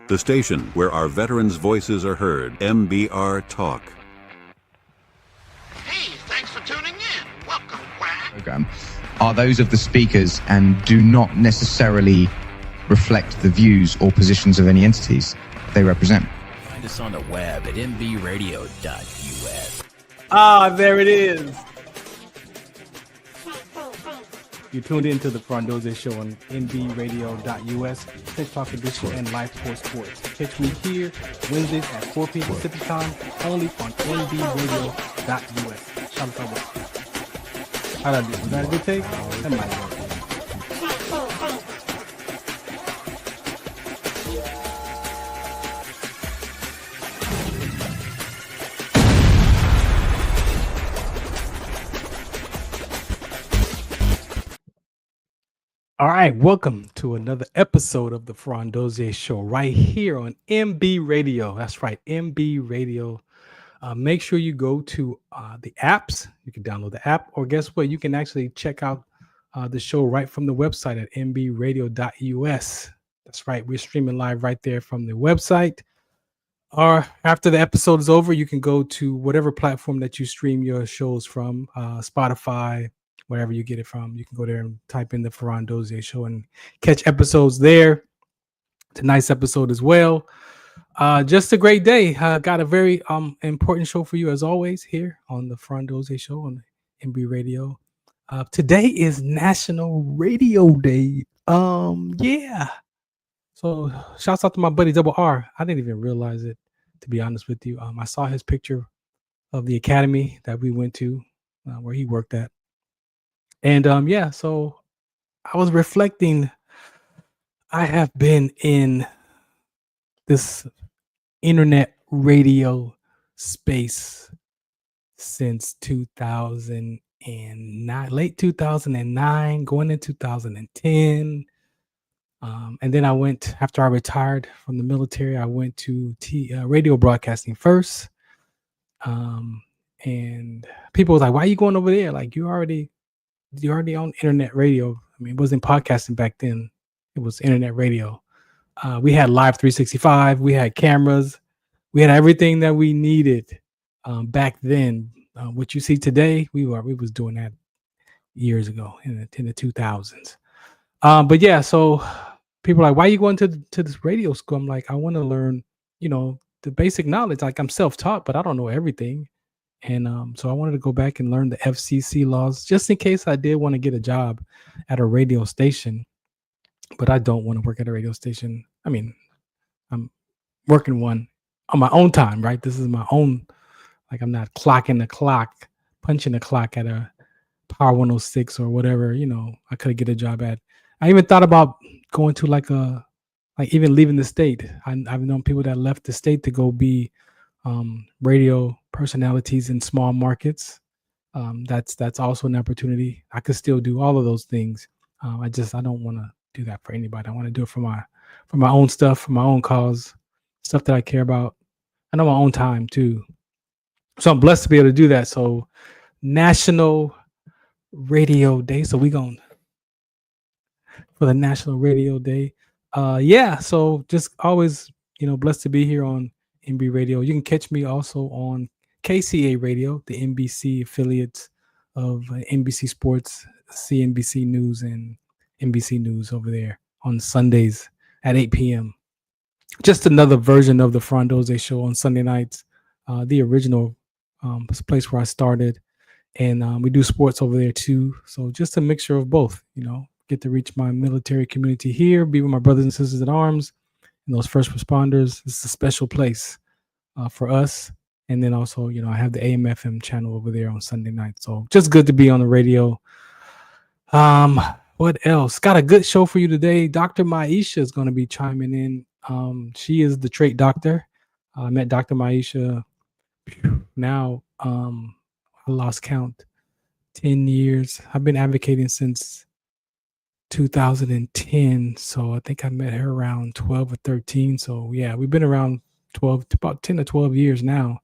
The station where our veterans' voices are heard. MBR Talk. Hey, thanks for tuning in. Welcome, Quack. Program are those of the speakers and do not necessarily reflect the views or positions of any entities they represent. Find us on the web at mbradio.us. Ah, there it is. You tuned into the Farron Dozier Show on nbradio.us, Tech Talk Edition, and Life Sports. Catch me here Wednesdays at 4 p.m. Pacific Time, only on nbradio.us. Shout out. How'd I do? Was that a good take? That might work. All right, welcome to another episode of the Farron Dozier Show right here on MB Radio. That's right, MB Radio. Make sure you go to the apps. You can download the app, or guess what? You can actually check out the show right from the website at mbradio.us. That's right, we're streaming live right there from the website. Or after the episode is over, you can go to whatever platform that you stream your shows from, Spotify, wherever you get it from. You can go there and type in the Farron Dozier Show and catch episodes there. Tonight's episode as well. Just a great day. Got a very important show for you as always here on the Farron Dozier Show on MB Radio. Today is National Radio Day. Yeah. So shouts out to my buddy Double R. I didn't even realize it, to be honest with you. I saw his picture of the academy that we went to, where he worked at. And yeah, so I was reflecting. I have been in this internet radio space since 2009, late 2009, going into 2010. And then I went, after I retired from the military, I went to radio broadcasting first. And people was like, why are you going over there? Like, you're already on internet radio. I mean, it wasn't podcasting back then. It was internet radio. We had Live 365. We had cameras. We had everything that we needed back then. What you see today, we was doing that years ago in the 2000s. But yeah, so people are like, why are you going to this radio school? I'm like, I want to learn, the basic knowledge. Like, I'm self-taught, but I don't know everything. And so I wanted to go back and learn the FCC laws, just in case I did want to get a job at a radio station. But I don't want to work at a radio station. I mean, I'm working one on my own time, right? This is my own, like, I'm not clocking the clock, punching the clock at a Power 106 or whatever, I could get a job at. I even thought about going to even leaving the state. I've known people that left the state to go be radio personalities in small markets. That's also an opportunity. I could still do all of those things. I don't want to do that for anybody. I want to do it for my own stuff, for my own cause, stuff that I care about. I know my own time too. So I'm blessed to be able to do that. So National Radio Day. So we going for the National Radio Day. Yeah. So just always, blessed to be here on MB Radio. You can catch me also on KCA Radio, the NBC affiliates of NBC Sports, CNBC News, and NBC News over there on Sundays at 8 p.m. Just another version of the Farron Dozier Show on Sunday nights, the original place where I started. And we do sports over there too. So just a mixture of both, get to reach my military community here, be with my brothers and sisters in arms and those first responders. It's a special place for us. And then also, I have the AM/FM channel over there on Sunday night. So just good to be on the radio. What else? Got a good show for you today. Dr. Maisha is going to be chiming in. She is the trait doctor. I met Dr. Maisha now. I lost count. 10 years. I've been advocating since 2010. So I think I met her around 12 or 13. So yeah, we've been around about 10 to 12 years now.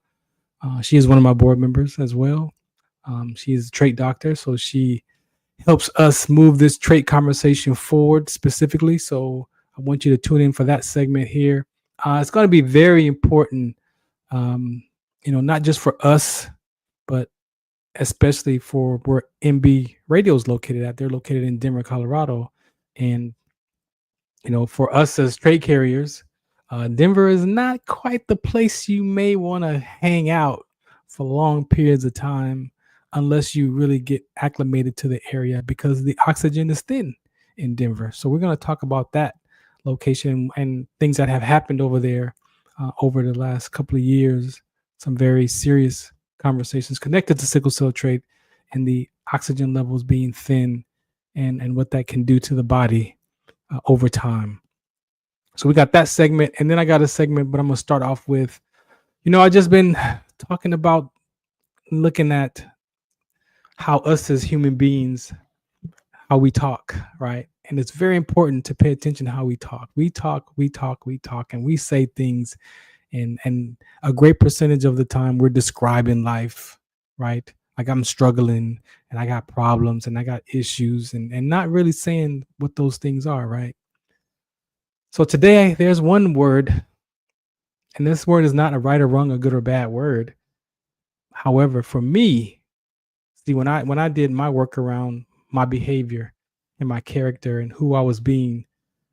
She is one of my board members as well. She is a trait doctor, so she helps us move this trait conversation forward specifically. So I want you to tune in for that segment here. It's going to be very important, not just for us, but especially for where MB Radio is located at. They're located in Denver, Colorado. And, for us as trade carriers, Denver is not quite the place you may want to hang out for long periods of time unless you really get acclimated to the area, because the oxygen is thin in Denver. So we're going to talk about that location and things that have happened over there over the last couple of years. Some very serious conversations connected to sickle cell trait and the oxygen levels being thin, and what that can do to the body over time. So we got that segment, and then I got a segment, but I'm going to start off with, I just been talking about looking at how us as human beings, how we talk, right? And it's very important to pay attention to how we talk. We talk, and we say things, and a great percentage of the time we're describing life, right? Like I'm struggling and I got problems and I got issues, and not really saying what those things are, right? So today there's one word, and this word is not a right or wrong, a good or bad word. However, for me, see, when I did my work around my behavior and my character and who I was being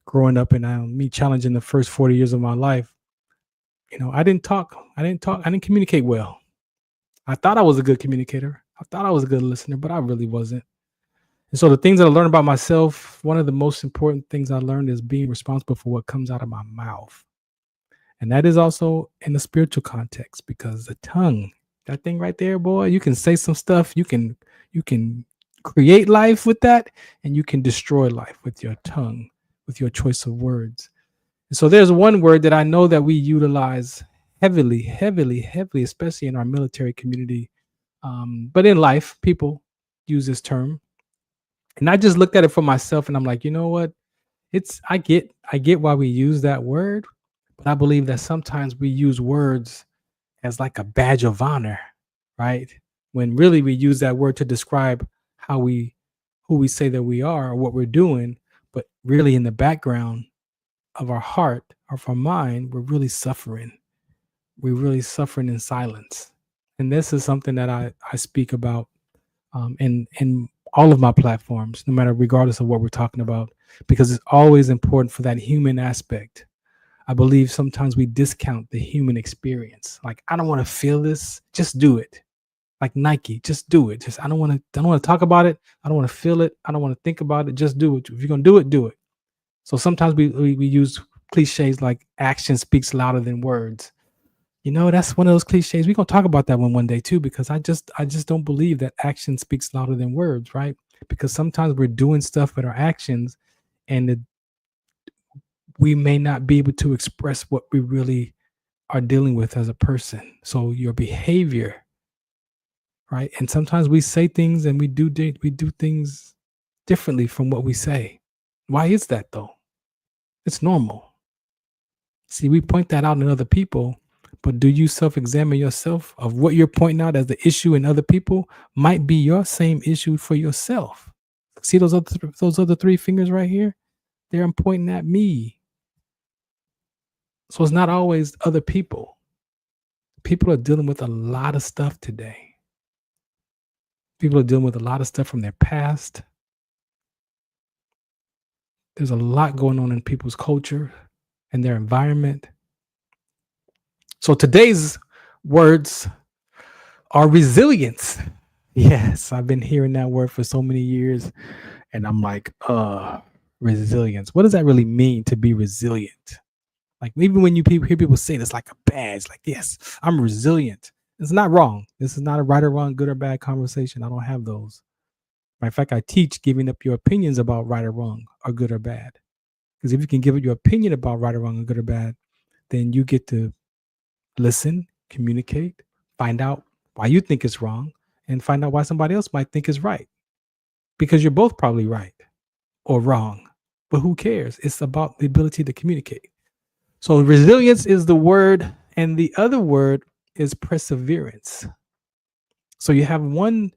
growing up, and me challenging the first 40 years of my life, I didn't communicate well. I thought I was a good communicator. I thought I was a good listener, but I really wasn't. And so the things that I learned about myself, one of the most important things I learned is being responsible for what comes out of my mouth. And that is also in the spiritual context, because the tongue, that thing right there, boy, you can say some stuff, you can create life with that, and you can destroy life with your tongue, with your choice of words. And so there's one word that I know that we utilize heavily, especially in our military community. But in life, people use this term. And I just looked at it for myself, and I'm like, you know what? I get why we use that word, but I believe that sometimes we use words as like a badge of honor, right? When really we use that word to describe who we say that we are or what we're doing, but really in the background of our heart or of our mind, we're really suffering. We're really suffering in silence. And this is something that I speak about in all of my platforms, no matter regardless of what we're talking about, because it's always important for that human aspect. I believe sometimes we discount the human experience. Like, I don't want to feel this, just do it. Like Nike, just do it. I don't want to talk about it. I don't want to feel it. I don't want to think about it. Just do it. If you're gonna do it, do it. So sometimes we use cliches like action speaks louder than words. That's one of those cliches. We're gonna talk about that one day too, because I just don't believe that action speaks louder than words, right? Because sometimes we're doing stuff with our actions, and we may not be able to express what we really are dealing with as a person. So your behavior, right? And sometimes we say things and we do things differently from what we say. Why is that though? It's normal. See, we point that out in other people, but do you self-examine yourself of what you're pointing out as the issue in other people might be your same issue for yourself? See those other three fingers right here? They're pointing at me. So it's not always other people. People are dealing with a lot of stuff today. People are dealing with a lot of stuff from their past. There's a lot going on in people's culture and their environment. So today's words are resilience. Yes, I've been hearing that word for so many years, and I'm like, resilience. What does that really mean to be resilient? Like, even when you hear people say this like a badge, like, yes, I'm resilient. It's not wrong. This is not a right or wrong, good or bad conversation. I don't have those. In fact, I teach giving up your opinions about right or wrong or good or bad. Because if you can give up your opinion about right or wrong or good or bad, then you get to listen, communicate, find out why you think it's wrong, and find out why somebody else might think is right. Because you're both probably right or wrong. But who cares? It's about the ability to communicate. So resilience is the word, and the other word is perseverance. So you have one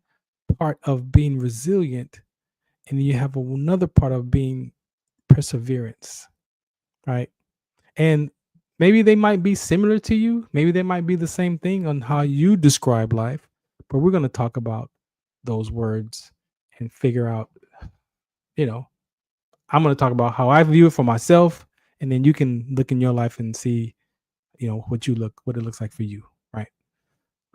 part of being resilient, and you have another part of being perseverance, right? And Maybe they might be similar to you. Maybe they might be the same thing on how you describe life. But we're going to talk about those words and figure out, I'm going to talk about how I view it for myself. And then you can look in your life and see, what it looks like for you. Right.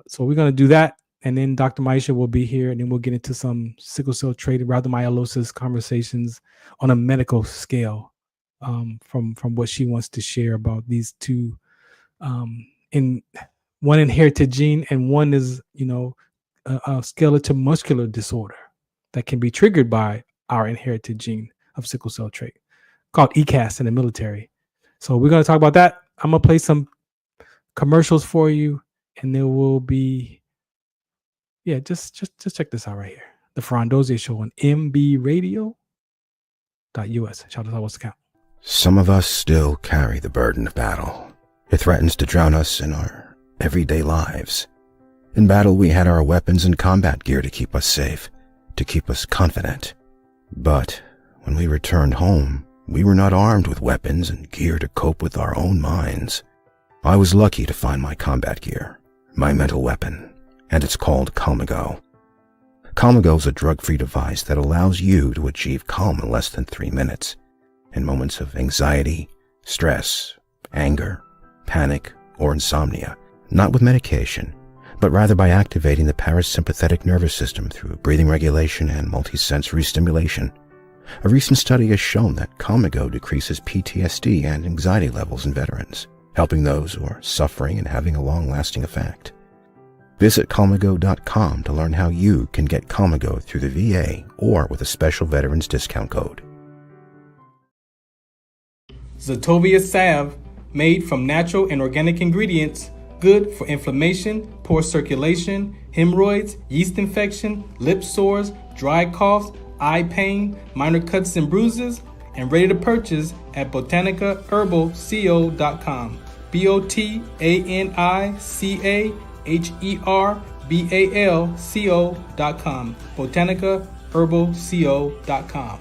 So we're going to do that. And then Dr. Maisha will be here, and then we'll get into some sickle cell trait, rhabdomyolysis conversations on a medical scale, from what she wants to share about these two, in one inherited gene, and one is, a skeletal muscular disorder that can be triggered by our inherited gene of sickle cell trait, called ECAS in the military. So we're going to talk about that. I'm going to play some commercials for you, and there will be, just check this out right here. The Farron Dozier Show on mbradio.us. Shout out to what's the count. Some of us still carry the burden of battle. It threatens to drown us in our everyday lives. In battle, we had our weapons and combat gear to keep us safe, to keep us confident. But when we returned home, we were not armed with weapons and gear to cope with our own minds. I was lucky to find my combat gear, my mental weapon, and it's called Calmago. Calmago is a drug-free device that allows you to achieve calm in less than 3 minutes in moments of anxiety, stress, anger, panic, or insomnia, not with medication, but rather by activating the parasympathetic nervous system through breathing regulation and multisensory stimulation. A recent study has shown that Calmago decreases PTSD and anxiety levels in veterans, helping those who are suffering and having a long-lasting effect. Visit Calmago.com to learn how you can get Calmago through the VA or with a special veterans discount code. Zetovia salve, made from natural and organic ingredients, good for inflammation, poor circulation, hemorrhoids, yeast infection, lip sores, dry coughs, eye pain, minor cuts and bruises, and ready to purchase at botanicaherbalco.com. BOTANICAHERBALCO.com. botanicaherbalco.com.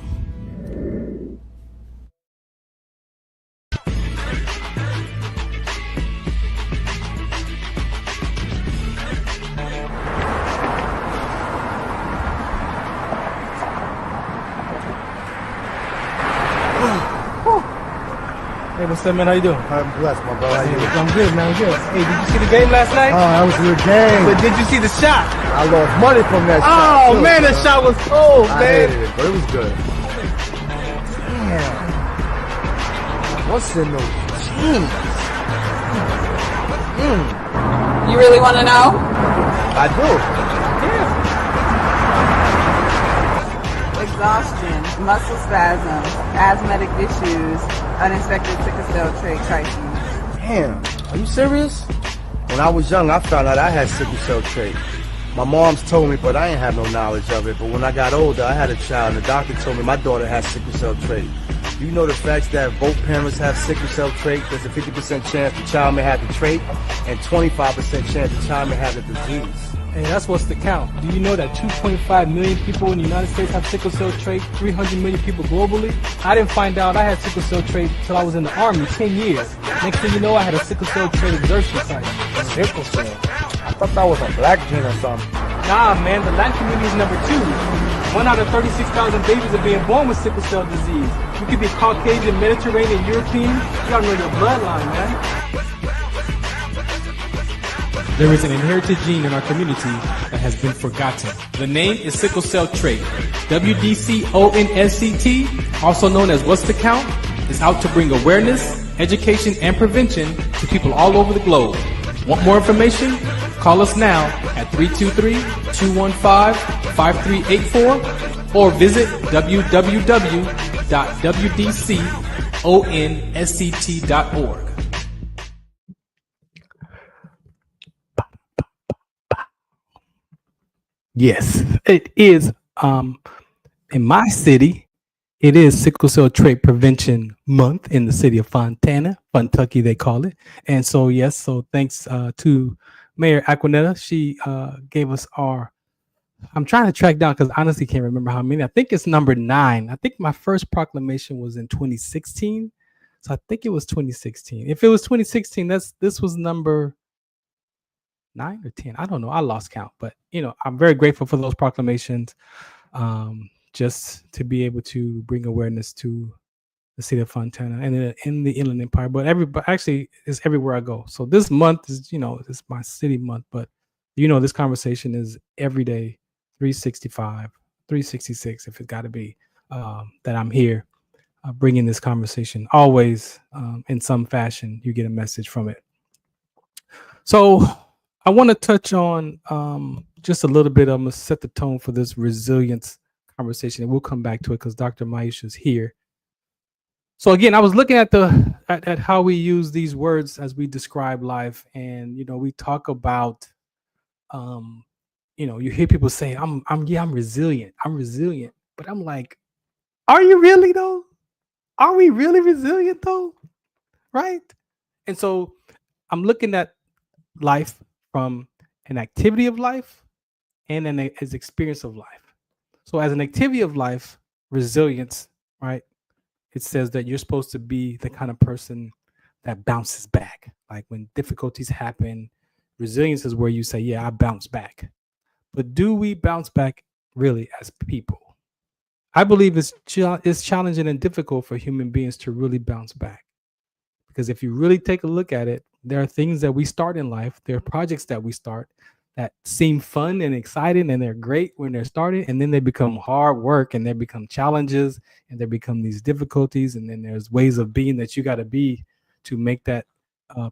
Hey, what's up, man? How you doing? I'm blessed, my brother. How you doing? I'm good, man. I'm good. Hey, did you see the game last night? Oh, that was a good game. But did you see the shot? I lost money from that shot. Oh, too, man, bro. that shot was cold, I man. hated it, but it was good. Damn. What's in those jeans? You really want to know? I do. Exhaustion, muscle spasms, asthmatic issues, unexpected sickle cell trait crises. Damn. Are you serious? When I was young, I found out I had sickle cell trait. My mom's told me, but I ain't have no knowledge of it. But when I got older, I had a child, and the doctor told me my daughter has sickle cell trait. Do you know the facts that both parents have sickle cell trait? There's a 50% chance the child may have the trait, and 25% chance the child may have the disease. Hey, that's what's the count. Do you know that 2.5 million people in the United States have sickle cell trait, 300 million people globally? I didn't find out I had sickle cell trait until I was in the Army, 10 years. Next thing you know, I had a sickle cell trait exertion site. Sickle cell? I thought that was a black gene or something. Nah, man, the Latin community is number 2. 1 out of 36,000 babies are being born with sickle cell disease. You could be Caucasian, Mediterranean, European. You gotta know your bloodline, man. There is an inherited gene in our community that has been forgotten. The name is sickle cell trait. WDCONSCT, also known as What's the Count, is out to bring awareness, education, and prevention to people all over the globe. Want more information? Call us now at 323-215-5384 or visit www.wdconsct.org. Yes, it is. In my city, it is Sickle Cell Trait Prevention Month in the city of Fontana, Kentucky, they call it. And so, yes, so thanks to Mayor Aquinetta. She gave us our, I'm trying to track down because I honestly can't remember how many. I think it's number 9. I think my first proclamation was in 2016. So I think it was 2016. If it was 2016, this was number 9 or 10. I don't know. I lost count, but I'm very grateful for those proclamations. Just to be able to bring awareness to the city of Fontana and in the Inland Empire, but actually it's everywhere I go. So this month is, it's my city month, but this conversation is every day, 365, 366, if it's got to be, that I'm here bringing this conversation. Always, in some fashion, you get a message from it. So I want to touch on just a little bit. I'm going to set the tone for this resilience conversation, and we'll come back to it because Dr. Maisha is here. So again, I was looking at how we use these words as we describe life, and we talk about, you hear people say, "I'm resilient. I'm resilient," but I'm like, are you really though? Are we really resilient though? Right? And so I'm looking at life from an activity of life and as experience of life. So as an activity of life, resilience, right? It says that you're supposed to be the kind of person that bounces back. Like when difficulties happen, resilience is where you say, yeah, I bounce back. But do we bounce back really as people? I believe it's challenging and difficult for human beings to really bounce back. Because if you really take a look at it, there are things that we start in life, there are projects that we start that seem fun and exciting and they're great when they're started, and then they become hard work and they become challenges and they become these difficulties, and then there's ways of being that you got to be to make that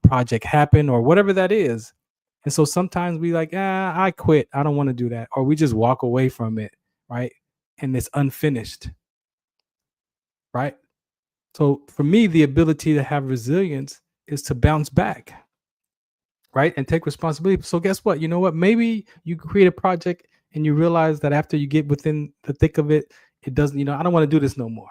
project happen or whatever that is. And so sometimes we like, I quit, I don't want to do that, or we just walk away from it, right? And it's unfinished, right? So for me, the ability to have resilience is to bounce back, right? And take responsibility. So guess what? You know what? Maybe you create a project and you realize that after you get within the thick of it, it doesn't, I don't want to do this no more.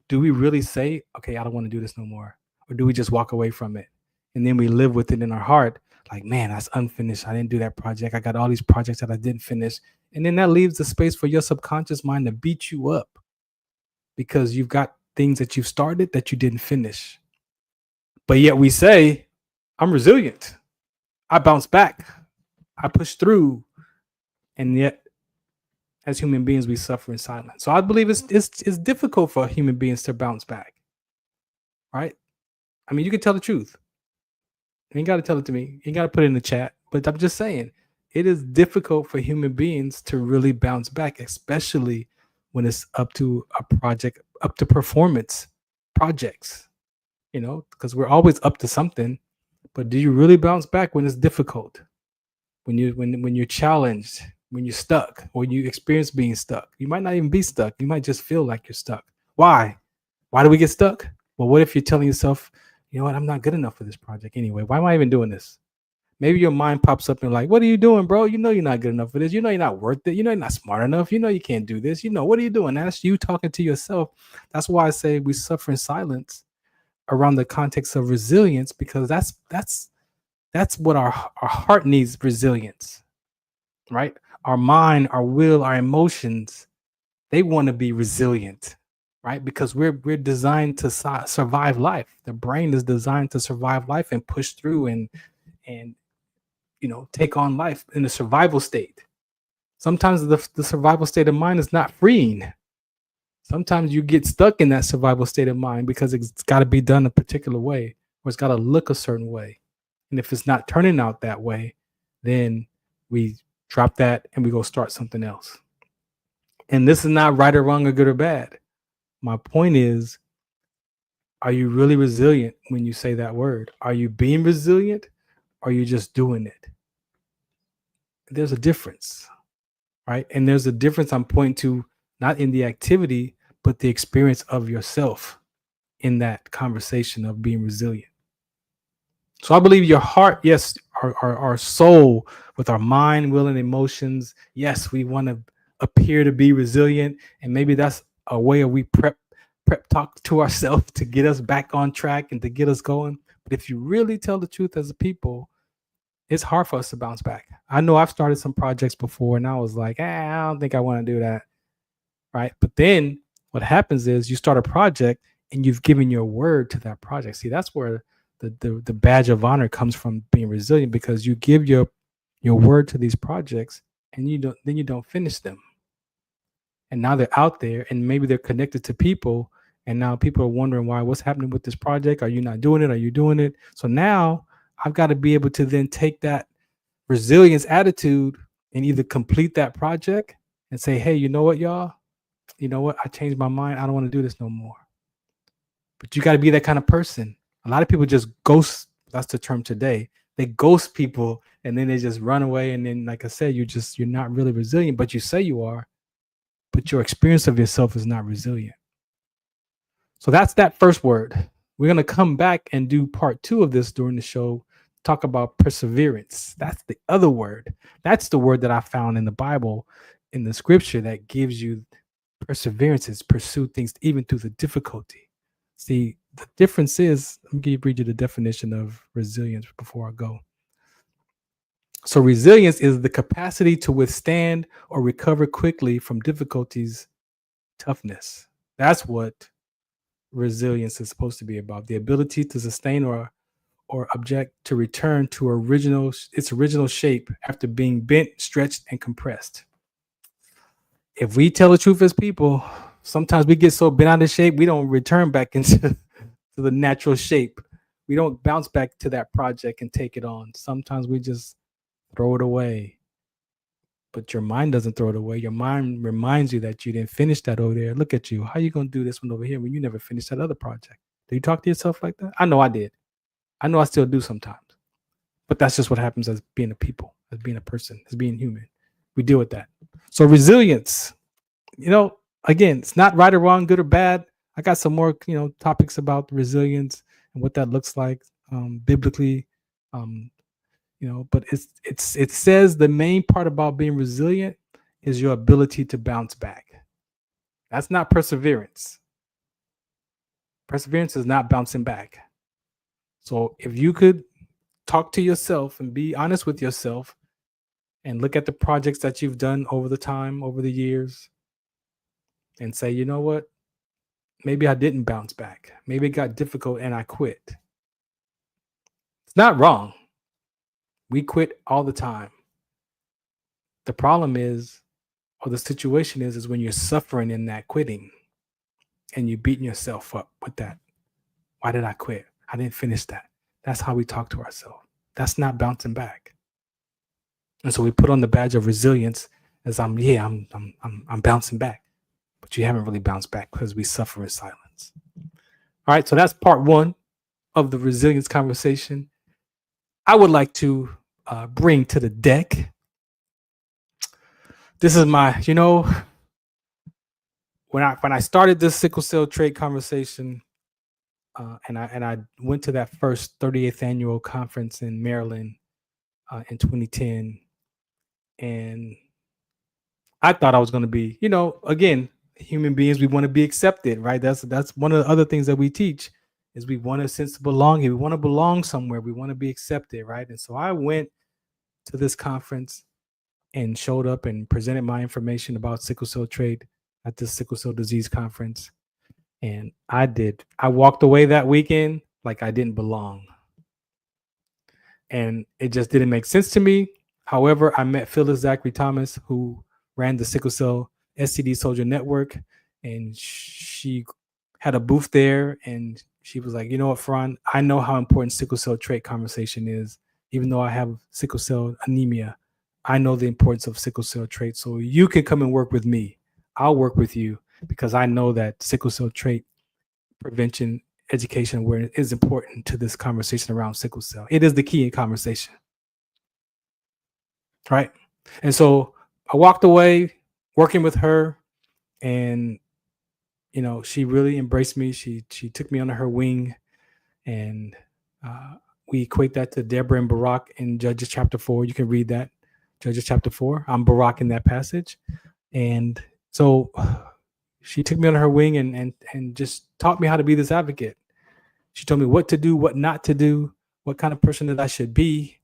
Do we really say, okay, I don't want to do this no more? Or do we just walk away from it? And then we live with it in our heart, like, man, that's unfinished. I didn't do that project. I got all these projects that I didn't finish. And then that leaves the space for your subconscious mind to beat you up because you've got things that you've started that you didn't finish. But yet we say, I'm resilient. I bounce back. I push through. And yet, as human beings, we suffer in silence. So I believe it's difficult for human beings to bounce back. Right? I mean, you can tell the truth. You ain't got to tell it to me. You ain't got to put it in the chat. But I'm just saying, it is difficult for human beings to really bounce back, especially when it's up to a project, up to performance projects, because we're always up to something. But do you really bounce back when it's difficult? When you're challenged, when you're stuck, or you experience being stuck? You might not even be stuck. You might just feel like you're stuck. Why? Why do we get stuck? Well, what if you're telling yourself, you know what, I'm not good enough for this project anyway. Why am I even doing this? Maybe your mind pops up and like, what are you doing, bro? You know you're not good enough for this. You know you're not worth it. You know you're not smart enough. You know you can't do this. What are you doing? That's you talking to yourself. That's why I say we suffer in silence around the context of resilience, because that's what our heart needs, resilience, right? Our mind, our will, our emotions, they want to be resilient, right? Because we're designed to survive life. The brain is designed to survive life and push through and take on life in a survival state. Sometimes the survival state of mind is not freeing. Sometimes you get stuck in that survival state of mind because it's got to be done a particular way, or it's got to look a certain way. And if it's not turning out that way, then we drop that and we go start something else. And this is not right or wrong or good or bad. My point is, are you really resilient when you say that word? Are you being resilient, or are you just doing it? There's a difference, right? And there's a difference I'm pointing to, not in the activity, but the experience of yourself in that conversation of being resilient. So I believe your heart, yes, our soul, with our mind, will, and emotions, yes, we want to appear to be resilient. And maybe that's a way of we prep talk to ourselves to get us back on track and to get us going. But if you really tell the truth as a people, it's hard for us to bounce back. I know I've started some projects before and I was like, I don't think I want to do that. Right. But then what happens is you start a project and you've given your word to that project. See, that's where the badge of honor comes from, being resilient, because you give your word to these projects and you don't finish them. And now they're out there and maybe they're connected to people. And now people are wondering why, what's happening with this project? Are you not doing it? Are you doing it? So now I've got to be able to then take that resilience attitude and either complete that project and say, hey, you know what, y'all? You know what? I changed my mind. I don't want to do this no more. But you got to be that kind of person. A lot of people just ghost. That's the term today. They ghost people and then they just run away. And then, like I said, you're not really resilient, but you say you are, but your experience of yourself is not resilient. So that's that first word. We're going to come back and do part 2 of this during the show, talk about perseverance. That's the other word. That's the word that I found in the Bible, in the scripture, that gives you perseverance, is pursue things even through the difficulty. See, the difference is, let me read you the definition of resilience before I go. So resilience is the capacity to withstand or recover quickly from difficulties, toughness. That's what resilience is supposed to be about. The ability to sustain or object to return to its original shape after being bent, stretched, and compressed. If we tell the truth as people, sometimes we get so bent out of shape, we don't return back into the natural shape. We don't bounce back to that project and take it on. Sometimes we just throw it away. But your mind doesn't throw it away. Your mind reminds you that you didn't finish that over there. Look at you. How are you going to do this one over here when you never finished that other project? Do you talk to yourself like that? I know I did. I know I still do sometimes. But that's just what happens as being a people, as being a person, as being human. We deal with that. So resilience, again, it's not right or wrong, good or bad. I got some more, topics about resilience and what that looks like biblically. But it says the main part about being resilient is your ability to bounce back. That's not perseverance. Perseverance is not bouncing back. So if you could talk to yourself and be honest with yourself and look at the projects that you've done over the years, and say, you know what? Maybe I didn't bounce back. Maybe it got difficult and I quit. It's not wrong. We quit all the time. The problem is, or the situation is when you're suffering in that quitting and you're beating yourself up with that. Why did I quit? I didn't finish that. That's how we talk to ourselves. That's not bouncing back. And so we put on the badge of resilience as I'm bouncing back. But you haven't really bounced back because we suffer in silence. All right, so that's part 1 of the resilience conversation. I would like to bring to the deck. This is my, when I started this sickle cell trait conversation, and I went to that first 38th annual conference in Maryland in 2010, and I thought I was going to be, again, human beings, we want to be accepted, right? That's one of the other things that we teach, is we want a sense of belonging. We want to belong somewhere. We want to be accepted, right? And so I went to this conference and showed up and presented my information about sickle cell trait at this sickle cell disease conference. And I walked away that weekend like I didn't belong. And it just didn't make sense to me. However, I met Phyllis Zachary Thomas, who ran the Sickle Cell STD Soldier Network, and she had a booth there, and she was like, you know what, Farron, I know how important sickle cell trait conversation is. Even though I have sickle cell anemia, I know the importance of sickle cell trait. So you can come and work with me. I'll work with you because I know that sickle cell trait prevention, education, awareness is important to this conversation around sickle cell. It is the key in conversation, right? And so I walked away working with her, and she really embraced me. She took me under her wing, and we equate that to Deborah and Barak in Judges chapter 4. You can read that, Judges chapter 4. I'm Barak in that passage. And so she took me under her wing and just taught me how to be this advocate. She told me what to do, what not to do, what kind of person that I should be,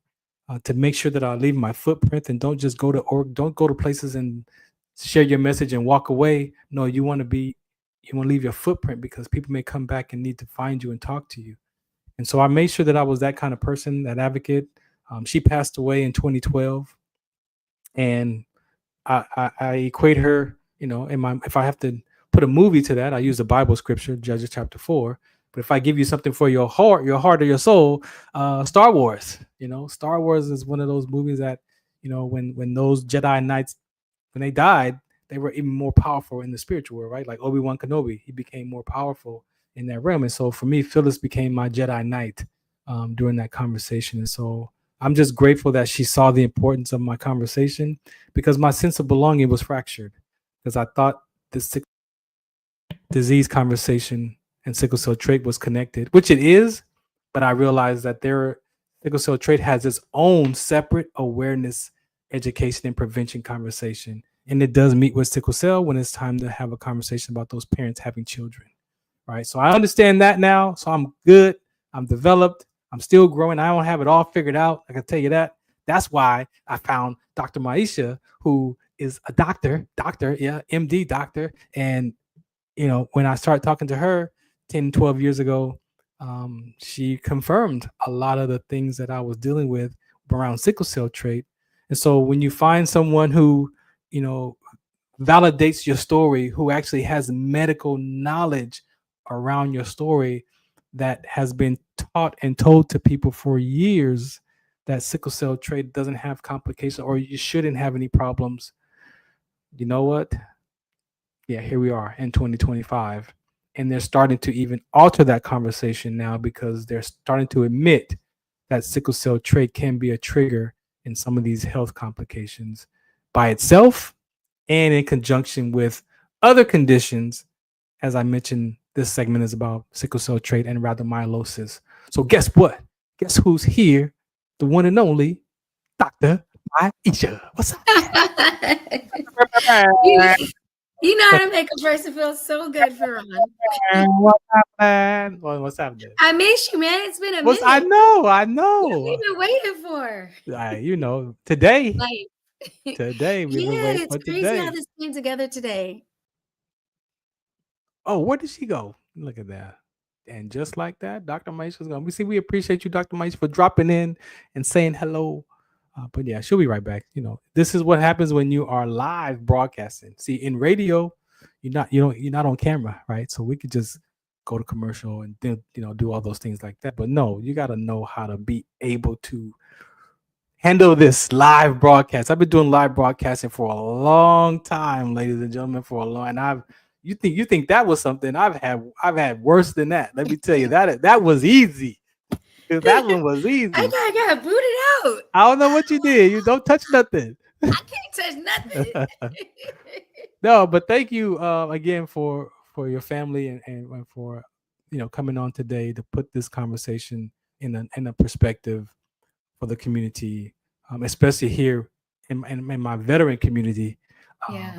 to make sure that I leave my footprint and don't just go to places and share your message and walk away. No, you want to be You want to leave your footprint because people may come back and need to find you and talk to you. And so I made sure that I was that kind of person, that advocate. She passed away in 2012, and I equate her, if I have to put a movie to that, I use the Bible scripture, Judges chapter 4. But if I give you something for your heart or your soul, Star Wars. Star Wars is one of those movies that, when those Jedi Knights, when they died, they were even more powerful in the spiritual world, right? Like Obi-Wan Kenobi, he became more powerful in that realm. And so for me, Phyllis became my Jedi Knight during that conversation. And so I'm just grateful that she saw the importance of my conversation, because my sense of belonging was fractured, because I thought this disease conversation and sickle cell trait was connected, which it is, but I realized that sickle cell trait has its own separate awareness, education, and prevention conversation. And it does meet with sickle cell when it's time to have a conversation about those parents having children, right? So I understand that now. So I'm good. I'm developed. I'm still growing. I don't have it all figured out. I can tell you that. That's why I found Dr. Maisha, who is a doctor, MD doctor. And, when I started talking to her 10, 12 years ago, she confirmed a lot of the things that I was dealing with around sickle cell trait. And so when you find someone who, validates your story, who actually has medical knowledge around your story, that has been taught and told to people for years that sickle cell trait doesn't have complications or you shouldn't have any problems. You know what? Yeah, here we are in 2025. And they're starting to even alter that conversation now, because they're starting to admit that sickle cell trait can be a trigger in some of these health complications by itself and in conjunction with other conditions. As I mentioned, this segment is about sickle cell trait and rhabdomyolysis. So guess what? Guess who's here? The one and only Dr. Maisha. What's up? You know how to make a person feel so good, Farron. What's happening? What's happening? I miss you, man. It's been a minute. I know. What have we been waiting for? Today. Like, Today. It's crazy how this came together today. Oh, where did she go? Look at that. And just like that, Dr. Maisha's gone. We appreciate you, Dr. Maisha, for dropping in and saying hello. But yeah, she'll be right back. This is what happens when you are live broadcasting. See, in radio, you're not on camera, right? So we could just go to commercial and then, do all those things like that. But no, you got to know how to be able to handle this live broadcast. I've been doing live broadcasting for a long time, ladies and gentlemen, and you think that was something? I've had worse than that. Let me tell you, that was easy. That one was easy. I got booted out. I don't know what you did. You don't touch nothing. I can't touch nothing. No, but thank you again for your family and for coming on today to put this conversation in a perspective for the community, especially here in my veteran community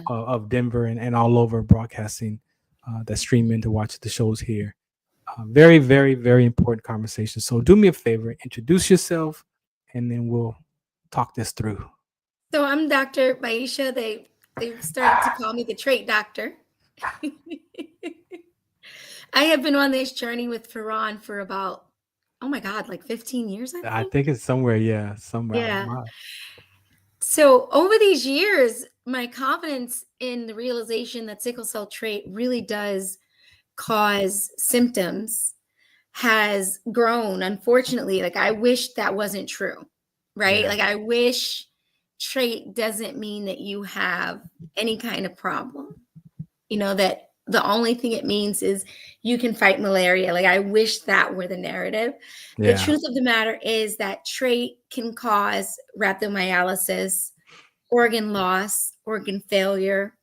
of Denver and all over broadcasting that stream in to watch the shows here. Very, very, very important conversation. So do me a favor, introduce yourself, and then we'll talk this through. So I'm Dr. Maisha. They started to call me the trait doctor. I have been on this journey with Farron for about, oh my God, like 15 years, I think it's somewhere. Yeah. So over these years, my confidence in the realization that sickle cell trait really does cause symptoms has grown. Unfortunately, like I wish that wasn't true, right? Yeah. Like I wish trait doesn't mean that you have any kind of problem, that the only thing it means is you can fight malaria. Like I wish that were the narrative. Yeah. The truth of the matter is that trait can cause rhabdomyolysis, organ loss, organ failure.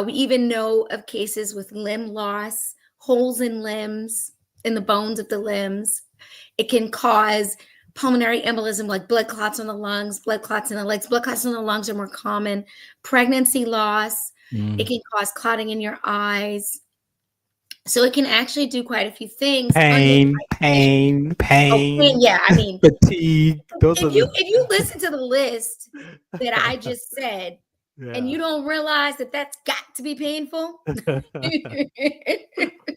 We even know of cases with limb loss, holes in limbs, in the bones of the limbs. It can cause pulmonary embolism, like blood clots on the lungs, blood clots in the legs. Blood clots in the lungs are more common. Pregnancy loss. It can cause clotting in your eyes. So it can actually do quite a few things. Pain. Yeah, I mean, fatigue. If you listen to the list that I just said, and you don't realize that that's got to be painful.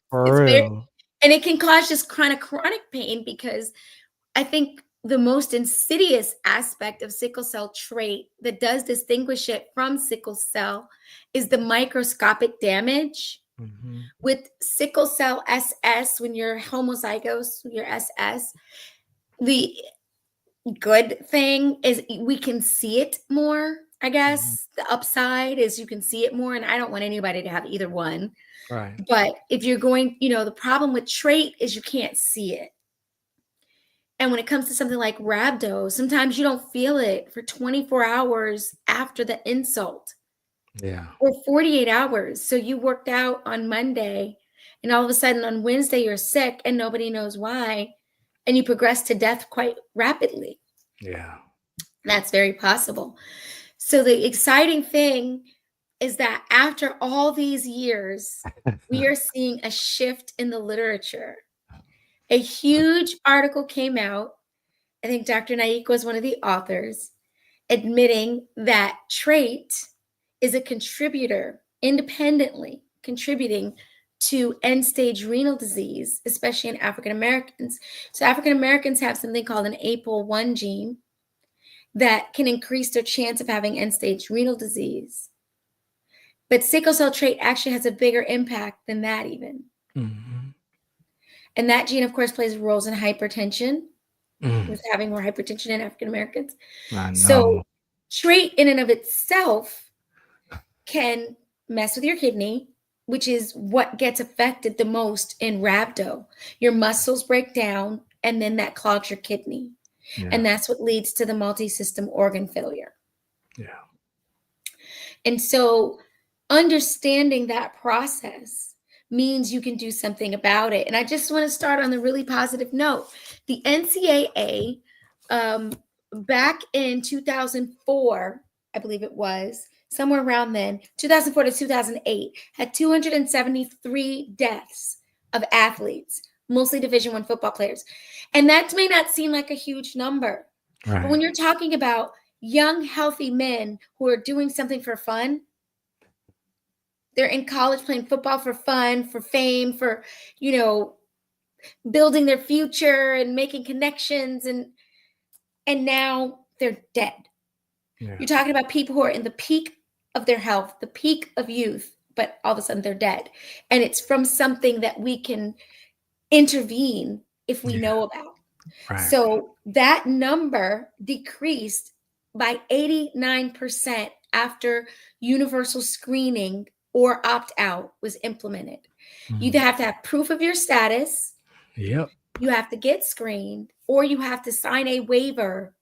For real. And it can cause just chronic pain, because I think the most insidious aspect of sickle cell trait that does distinguish it from sickle cell is the microscopic damage. Mhm. With sickle cell SS, when you're homozygous, you're SS, the good thing is we can see it more, I guess. The upside is you can see it more, and I don't want anybody to have either one. Right. But if you're going, the problem with trait is you can't see it. And when it comes to something like rhabdo, sometimes you don't feel it for 24 hours after the insult. Yeah. Or 48 hours. So you worked out on Monday, and all of a sudden on Wednesday you're sick and nobody knows why, and you progress to death quite rapidly. Yeah. That's very possible. So the exciting thing is that after all these years, we are seeing a shift in the literature. A huge article came out. I think Dr. Naik was one of the authors, admitting that trait is a contributor, independently contributing to end-stage renal disease, especially in African Americans. So African Americans have something called an APOL1 gene that can increase their chance of having end-stage renal disease. But sickle cell trait actually has a bigger impact than that even. Mm-hmm. And that gene, of course, plays roles in hypertension, with Mm. having more hypertension in African Americans. I know. So trait in and of itself can mess with your kidney, which is what gets affected the most in rhabdo. Your muscles break down, and then that clogs your kidney. Yeah. And that's what leads to the multi-system organ failure. Yeah. And so understanding that process means you can do something about it. And I just want to start on the really positive note. The NCAA, back in 2004, I believe it was, somewhere around then, 2004 to 2008, had 273 deaths of athletes, mostly Division I football players. And that may not seem like a huge number. Right. But when you're talking about young, healthy men who are doing something for fun, they're in college playing football for fun, for fame, for, building their future and making connections, and now they're dead. Yeah. You're talking about people who are in the peak of their health, the peak of youth, but all of a sudden they're dead. And it's from something that we can intervene if we know about. Right. So that number decreased by 89% after universal screening or opt-out was implemented. You either have to have proof of your status, Yep. you have to get screened, or you have to sign a waiver.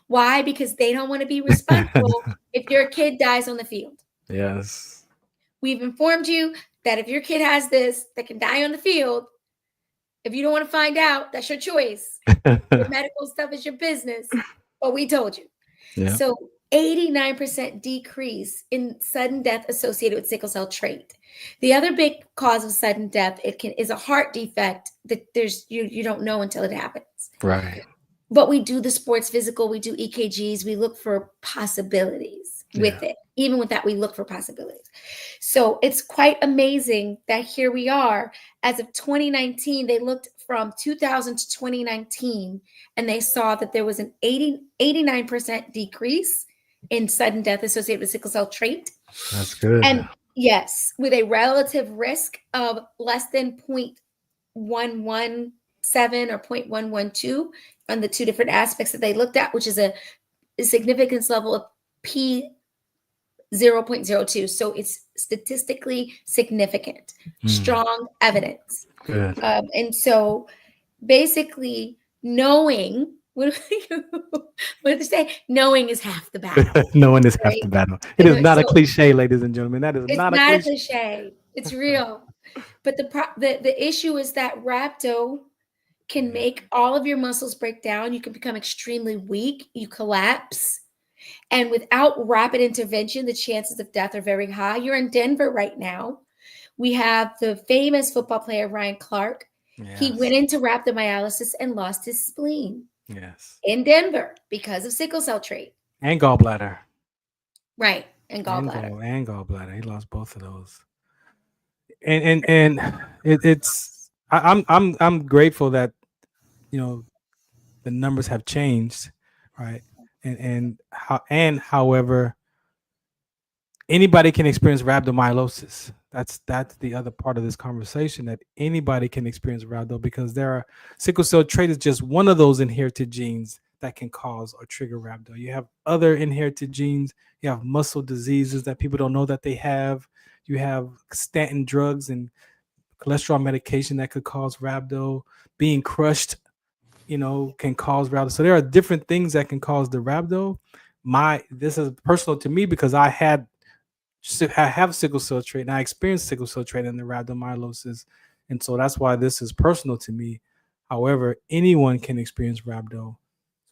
Why? Because they don't want to be responsible if your kid dies on the field. Yes. We've informed you that if your kid has this that can die on the field, if you don't want to find out, that's your choice. Your medical stuff is your business, but we told you. Yeah. So 89% decrease in sudden death associated with sickle cell trait. The other big cause of sudden death is a heart defect that you don't know until it happens. Right. But we do the sports physical, we do EKGs, we look for possibilities with it. Even with that, we look for possibilities. So it's quite amazing that here we are. As of 2019, they looked from 2000 to 2019, and they saw that there was an 89% decrease in sudden death associated with sickle cell trait. That's good. And yes, with a relative risk of less than 0.117 or 0.112 on the two different aspects that they looked at, which is a significance level of P 0.02. So it's statistically significant, strong evidence. Good. And so basically knowing, what did they say? Knowing is half the battle. Knowing is half right? the battle. It is not a cliche, ladies and gentlemen. That is not a cliche. It's real. But the issue is that rhabdo can make all of your muscles break down. You can become extremely weak. You collapse. And without rapid intervention, the chances of death are very high. You're in Denver right now. We have the famous football player, Ryan Clark. Yes. He went into rhabdomyolysis and lost his spleen. Yes. In Denver because of sickle cell trait. And gallbladder. Right. and gallbladder. And gallbladder. He lost both of those. And it's I'm grateful that the numbers have changed, right? And however, anybody can experience rhabdomyolysis. That's the other part of this conversation, that anybody can experience rhabdo, because sickle cell trait is just one of those inherited genes that can cause or trigger rhabdo. You have other inherited genes. You have muscle diseases that people don't know that they have. You have statin drugs and cholesterol medication that could cause rhabdo. Being crushed, can cause rhabdo. So there are different things that can cause the rhabdo. This is personal to me because I have sickle cell trait, and I experienced sickle cell trait and the rhabdomyolysis, and so that's why this is personal to me. However, anyone can experience rhabdo.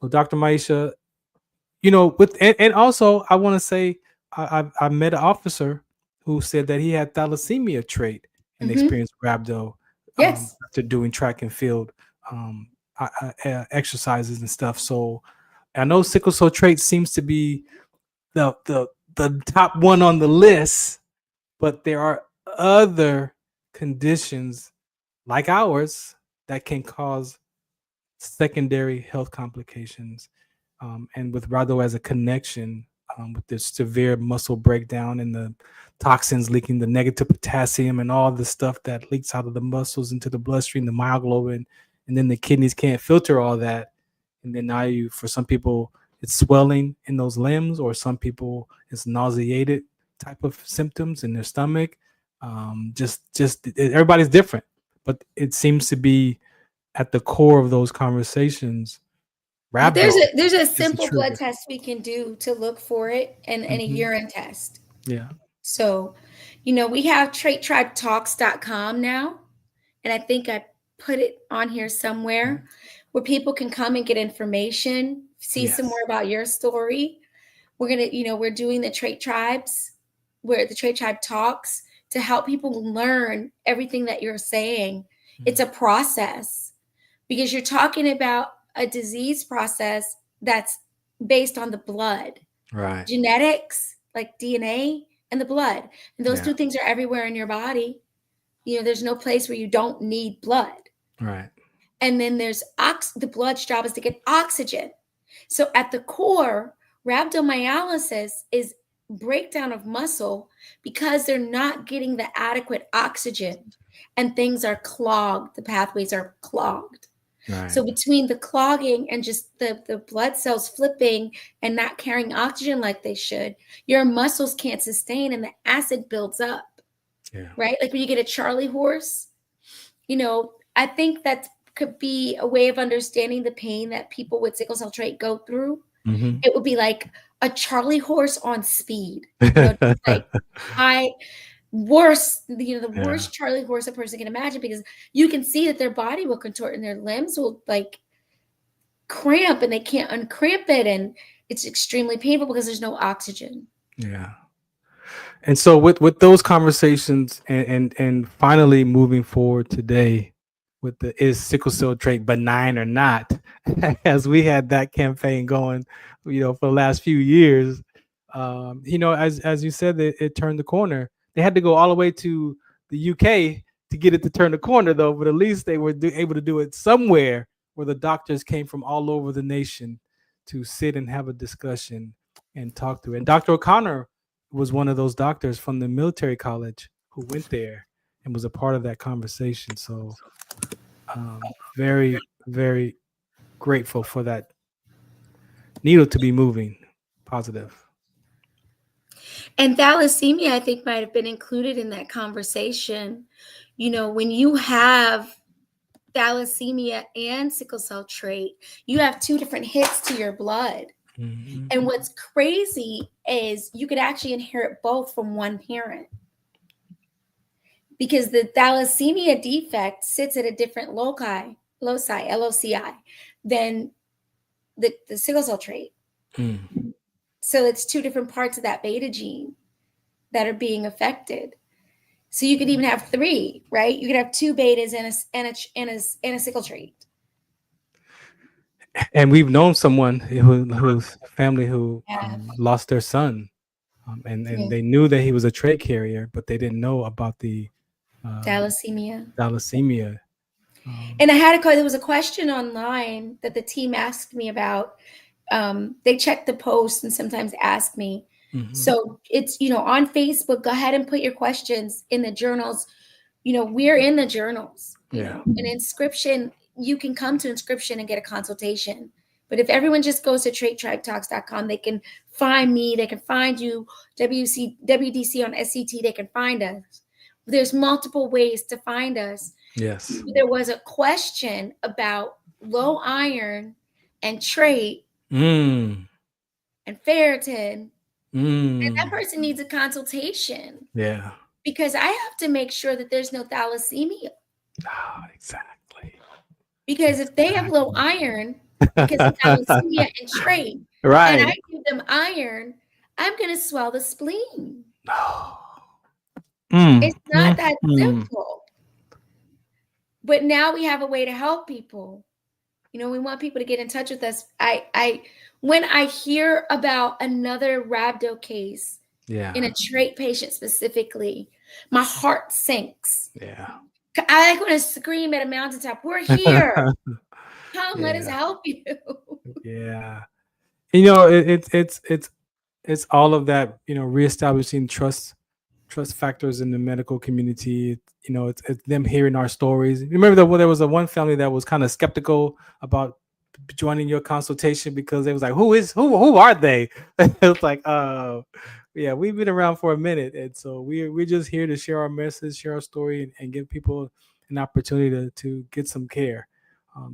So, Dr. Maisha, and also I want to say I met an officer who said that he had thalassemia trait and experienced rhabdo Yes. after doing track and field exercises and stuff. So I know sickle cell trait seems to be the top one on the list, but there are other conditions like ours that can cause secondary health complications, and with rhabdo as a connection, with the severe muscle breakdown and the toxins leaking, the negative potassium and all the stuff that leaks out of the muscles into the bloodstream, the myoglobin, and then the kidneys can't filter all that. And then now for some people, it's swelling in those limbs, or some people it's nauseated type of symptoms in their stomach. Everybody's different, but it seems to be at the core of those conversations. Rhabdo There's a is simple blood trigger. test we can do to look for it, and a urine test. Yeah. So, we have traittribetalks.com now, and I think I put it on here somewhere where people can come and get information, see some more about your story. We're we're doing the Trait Tribes, where the Trait Tribe talks, to help people learn everything that you're saying. It's a process, because you're talking about a disease process that's based on the blood, Right. genetics, like DNA, and the blood. And those two things are everywhere in your body. There's no place where you don't need blood. Right. And then there's the blood's job is to get oxygen. So at the core, rhabdomyolysis is breakdown of muscle because they're not getting the adequate oxygen, and things are clogged. The pathways are clogged. Right. So between the clogging and just the blood cells flipping and not carrying oxygen like they should, your muscles can't sustain, and the acid builds up. Yeah. Right? Like when you get a Charlie horse, I think that could be a way of understanding the pain that people with sickle cell trait go through. It would be like a Charlie horse on speed. Like worst Charlie horse a person can imagine, because you can see that their body will contort and their limbs will like cramp and they can't uncramp it, and it's extremely painful because there's no oxygen. Yeah. And so with those conversations and finally moving forward today with is sickle cell trait benign or not, as we had that campaign going, for the last few years, as you said, it turned the corner. They had to go all the way to the UK to get it to turn the corner, though, but at least they were able to do it somewhere where the doctors came from all over the nation to sit and have a discussion and talk through it. And Dr. O'Connor was one of those doctors from the military college who went there and was a part of that conversation. So very, very grateful for that needle to be moving positive. And thalassemia, I think, might have been included in that conversation. When you have thalassemia and sickle cell trait, you have two different hits to your blood. And what's crazy is you could actually inherit both from one parent, because the thalassemia defect sits at a different loci, LOCI, than the sickle cell trait. So it's two different parts of that beta gene that are being affected. So you could even have three, right? You could have two betas and a sickle trait. And we've known someone whose family who lost their son and Yeah. they knew that he was a trait carrier, but they didn't know about the Thalassemia. thalassemia. And I had there was a question online that the team asked me about. They check the posts and sometimes ask me. So it's, on Facebook, go ahead and put your questions in the journals. We're in the journals. An inscription, you can come to inscription and get a consultation. But if everyone just goes to TraitTribeTalks.com, they can find me, they can find you, WDC on SCT, they can find us. There's multiple ways to find us. Yes. There was a question about low iron and trait and ferritin, and that person needs a consultation. Yeah. Because I have to make sure that there's no thalassemia. Exactly. Because if they have low iron, because of thalassemia and trait, right, and I give them iron, I'm going to swell the spleen. It's not that simple. But now we have a way to help people. We want people to get in touch with us. When I hear about another rhabdo case in a trait patient specifically, my heart sinks. Yeah. I want to scream at a mountaintop. We're here. Come, let us help you. Yeah. It's all of that, reestablishing trust factors in the medical community. It's them hearing our stories. Remember that there was one family that was kind of skeptical about joining your consultation because they was like, who are they? It was like, yeah, we've been around for a minute, and so we're just here to share our message, share our story, and give people an opportunity to get some care.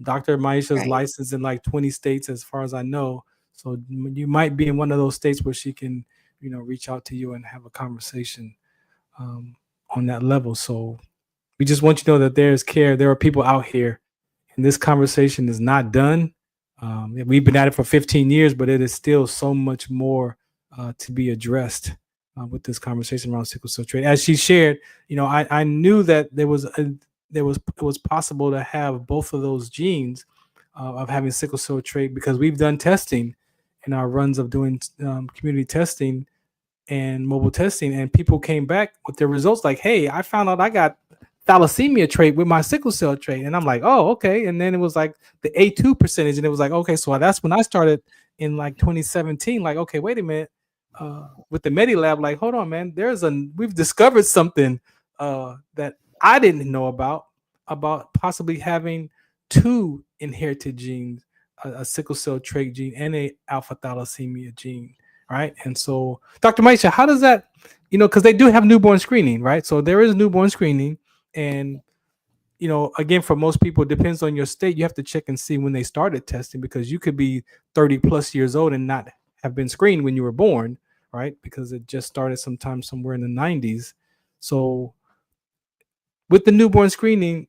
Dr. Maisha is licensed in like 20 states, as far as I know. So you might be in one of those states where she can, reach out to you and have a conversation on that level. So we just want you to know that there is care. There are people out here, and this conversation is not done. We've been at it for 15 years, but it is still so much more to be addressed with this conversation around sickle cell trait. As she shared, I knew that it was possible to have both of those genes of having sickle cell trait because we've done testing in our runs of doing community testing and mobile testing, and people came back with their results like, hey, I found out I got thalassemia trait with my sickle cell trait. And I'm like, oh, okay. And then it was like the A2 percentage. And it was like, okay, so that's when I started in like 2017. Like, okay, wait a minute. With the MediLab, like, hold on, man, we've discovered something that I didn't know about possibly having two inherited genes, a sickle cell trait gene and a alpha thalassemia gene. Right. And so, Dr. Maisha, how does that, because they do have newborn screening, right? So there is newborn screening. And, again, for most people, it depends on your state. You have to check and see when they started testing because you could be 30 plus years old and not have been screened when you were born, right? Because it just started sometime somewhere in the 90s. So with the newborn screening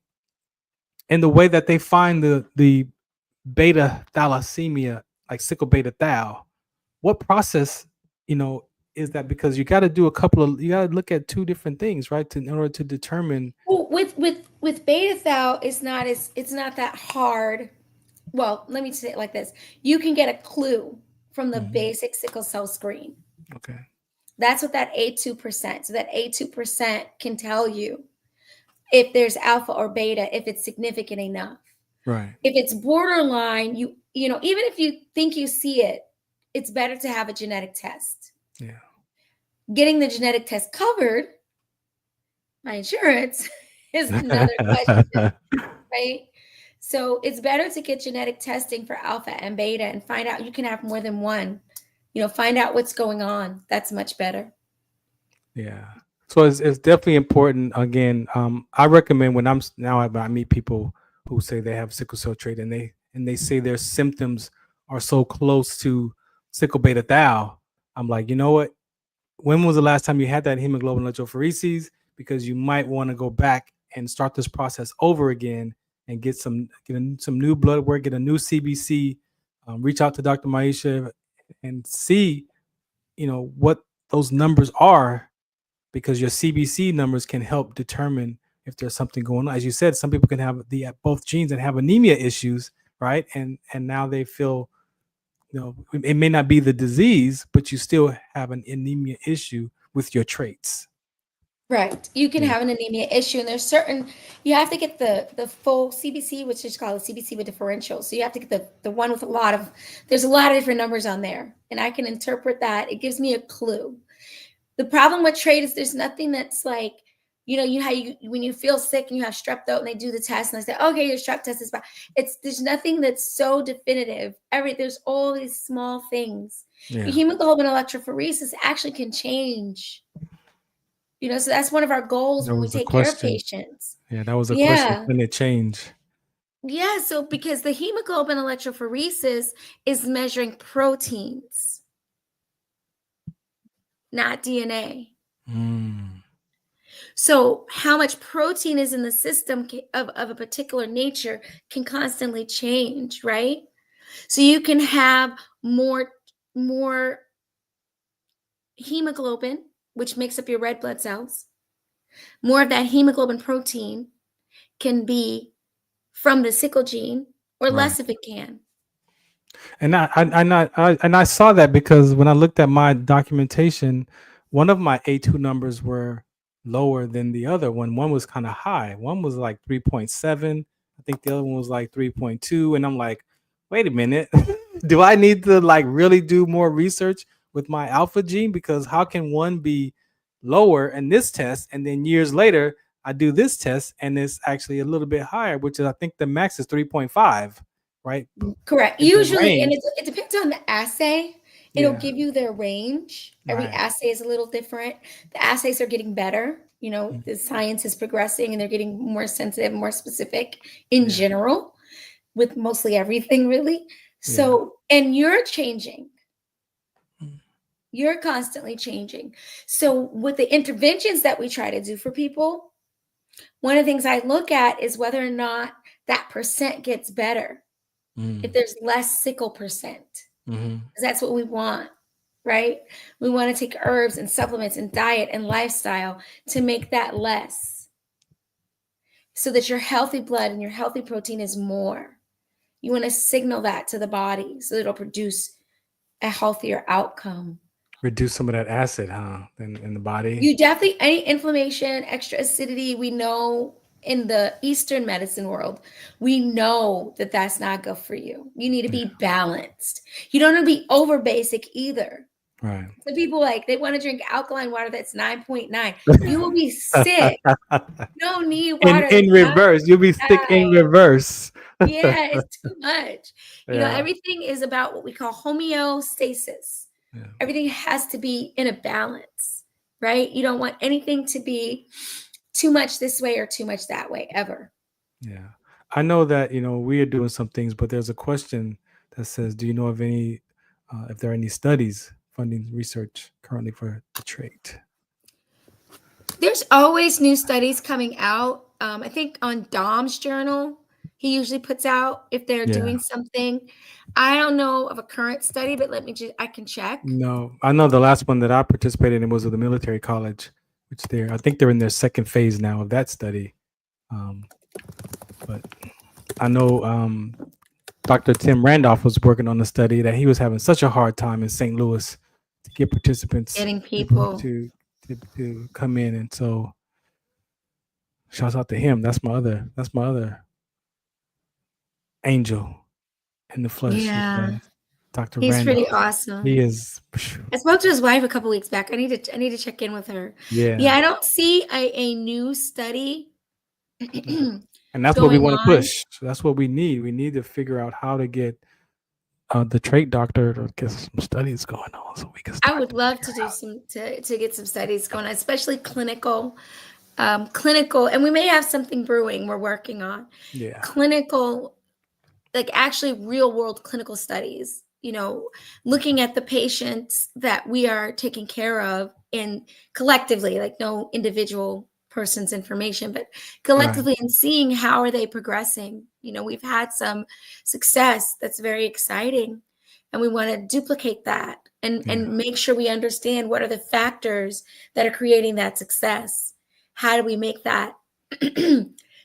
and the way that they find the beta thalassemia, like sickle beta thal, what process, is that? Because you got to do you got to look at two different things, right? In order to determine. Well, with beta thal, it's not that hard. Well, let me say it like this. You can get a clue from the basic sickle cell screen. Okay. That's what that A2%. So that A2% can tell you if there's alpha or beta, if it's significant enough. Right. If it's borderline, even if you think you see it, it's better to have a genetic test. Yeah. Getting the genetic test covered by insurance is another question, right? So it's better to get genetic testing for alpha and beta and find out you can have more than one, find out what's going on. That's much better. Yeah. So it's definitely important. Again, I recommend when I meet people who say they have sickle cell trait and they say their symptoms are so close to sickle beta thal, I'm like, you know what? When was the last time you had that hemoglobin electrophoresis? Because you might want to go back and start this process over again and get some new blood work, get a new CBC, reach out to Dr. Maisha and see, what those numbers are, because your CBC numbers can help determine if there's something going on. As you said, some people can have both genes and have anemia issues, right? And now they feel it may not be the disease, but you still have an anemia issue with your traits. Right. You can have an anemia issue, and there's certain, you have to get the full CBC, which is called a CBC with differential. So you have to get the one with there's a lot of different numbers on there, and I can interpret that. It gives me a clue. The problem with trait is there's nothing that's like, when you feel sick and you have strep throat and they do the test and they say, okay, your strep test is bad. There's nothing that's so definitive. There's all these small things. Yeah. Your hemoglobin electrophoresis actually can change. So that's one of our goals when we take care of patients. Yeah, that was a question. Can it change? Yeah, so because the hemoglobin electrophoresis is measuring proteins, not DNA. So how much protein is in the system of a particular nature can constantly change, right? So you can have more hemoglobin, which makes up your red blood cells. More of that hemoglobin protein can be from the sickle gene, or less if it can. And I saw that because when I looked at my documentation, one of my A2 numbers were lower than the other one. One was kind of high. One was like 3.7. I think the other one was like 3.2. And I'm like, wait a minute. Do I need to like really do more research with my alpha gene? Because how can one be lower in this test, and then years later I do this test and it's actually a little bit higher, which is, I think the max is 3.5, right? Correct. Usually, and it depends on the assay. It'll give you their range. Every assay is a little different. The assays are getting better. The science is progressing and they're getting more sensitive, more specific in general with mostly everything, really. So, and you're changing. You're constantly changing. So with the interventions that we try to do for people, one of the things I look at is whether or not that percent gets better. If there's less sickle percent, because that's what we want, right? We want to take herbs and supplements and diet and lifestyle to make that less, so that your healthy blood and your healthy protein is more. You want to signal that to the body so that it'll produce a healthier outcome. Reduce some of that acid, in the body. You definitely, any inflammation, extra acidity, we know in the Eastern medicine world, we know that that's not good for you. You need to be balanced. You don't want to be over basic either. Right. So people they want to drink alkaline water that's 9.9. You will be sick. No need water. In reverse. You'll be sick in reverse. Yeah, it's too much. Everything is about what we call homeostasis. Yeah. Everything has to be in a balance, right? You don't want anything to be too much this way or too much that way ever. Yeah. I know that, we are doing some things, but there's a question that says, do you know of any, if there are any studies funding research currently for the trait? There's always new studies coming out. I think on Dom's journal, he usually puts out if they're doing something. I don't know of a current study, but I can check. No, I know the last one that I participated in was with the military college, which I think they're in their second phase now of that study. But I know Dr. Tim Randolph was working on a study that he was having such a hard time in St. Louis to get participants, getting people to come in, and so shouts out to him. That's my other angel in the flesh. Yeah, Dr. He's Randolph. Pretty awesome. He is. I spoke to his wife a couple weeks back. I need to check in with her. Yeah. I don't see a new study. And that's what we want to push. So that's what we need. We need to figure out how to get the trait doctor to get some studies going on, so we can. I would love to do to get some studies going on, especially clinical, and we may have something brewing we're working on. Yeah. Clinical, actually real world clinical studies. Looking at the patients that we are taking care of, and collectively, no individual person's information, but collectively, and seeing how are they progressing. We've had some success that's very exciting, and we want to duplicate that and make sure we understand what are the factors that are creating that success. How do we make that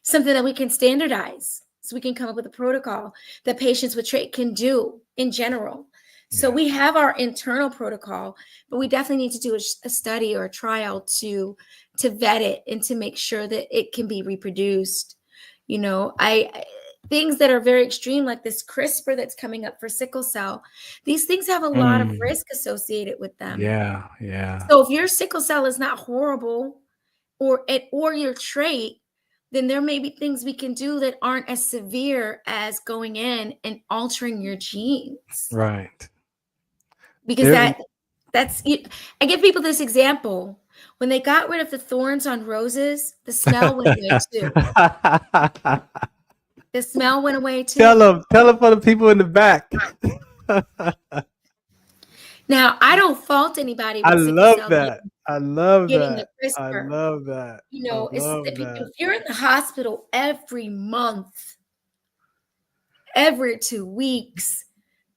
something that we can standardize, so we can come up with a protocol that patients with trait can do in general, So we have our internal protocol, but we definitely need to do a study or a trial to vet it and to make sure that it can be reproduced. You know, I things that are very extreme, like this CRISPR that's coming up for sickle cell, these things have a lot of risk associated with them. Yeah. So if your sickle cell is not horrible or your trait, then there may be things we can do that aren't as severe as going in and altering your genes. Right. Because that's I give people this example. When they got rid of the thorns on roses, the smell went away too. The smell went away too. Tell them for the people in the back. Now, I don't fault anybody. I With sickle love cell that. I love getting that. the I CRISPR. love that. You know, I love if that. you're in the hospital every month, every 2 weeks,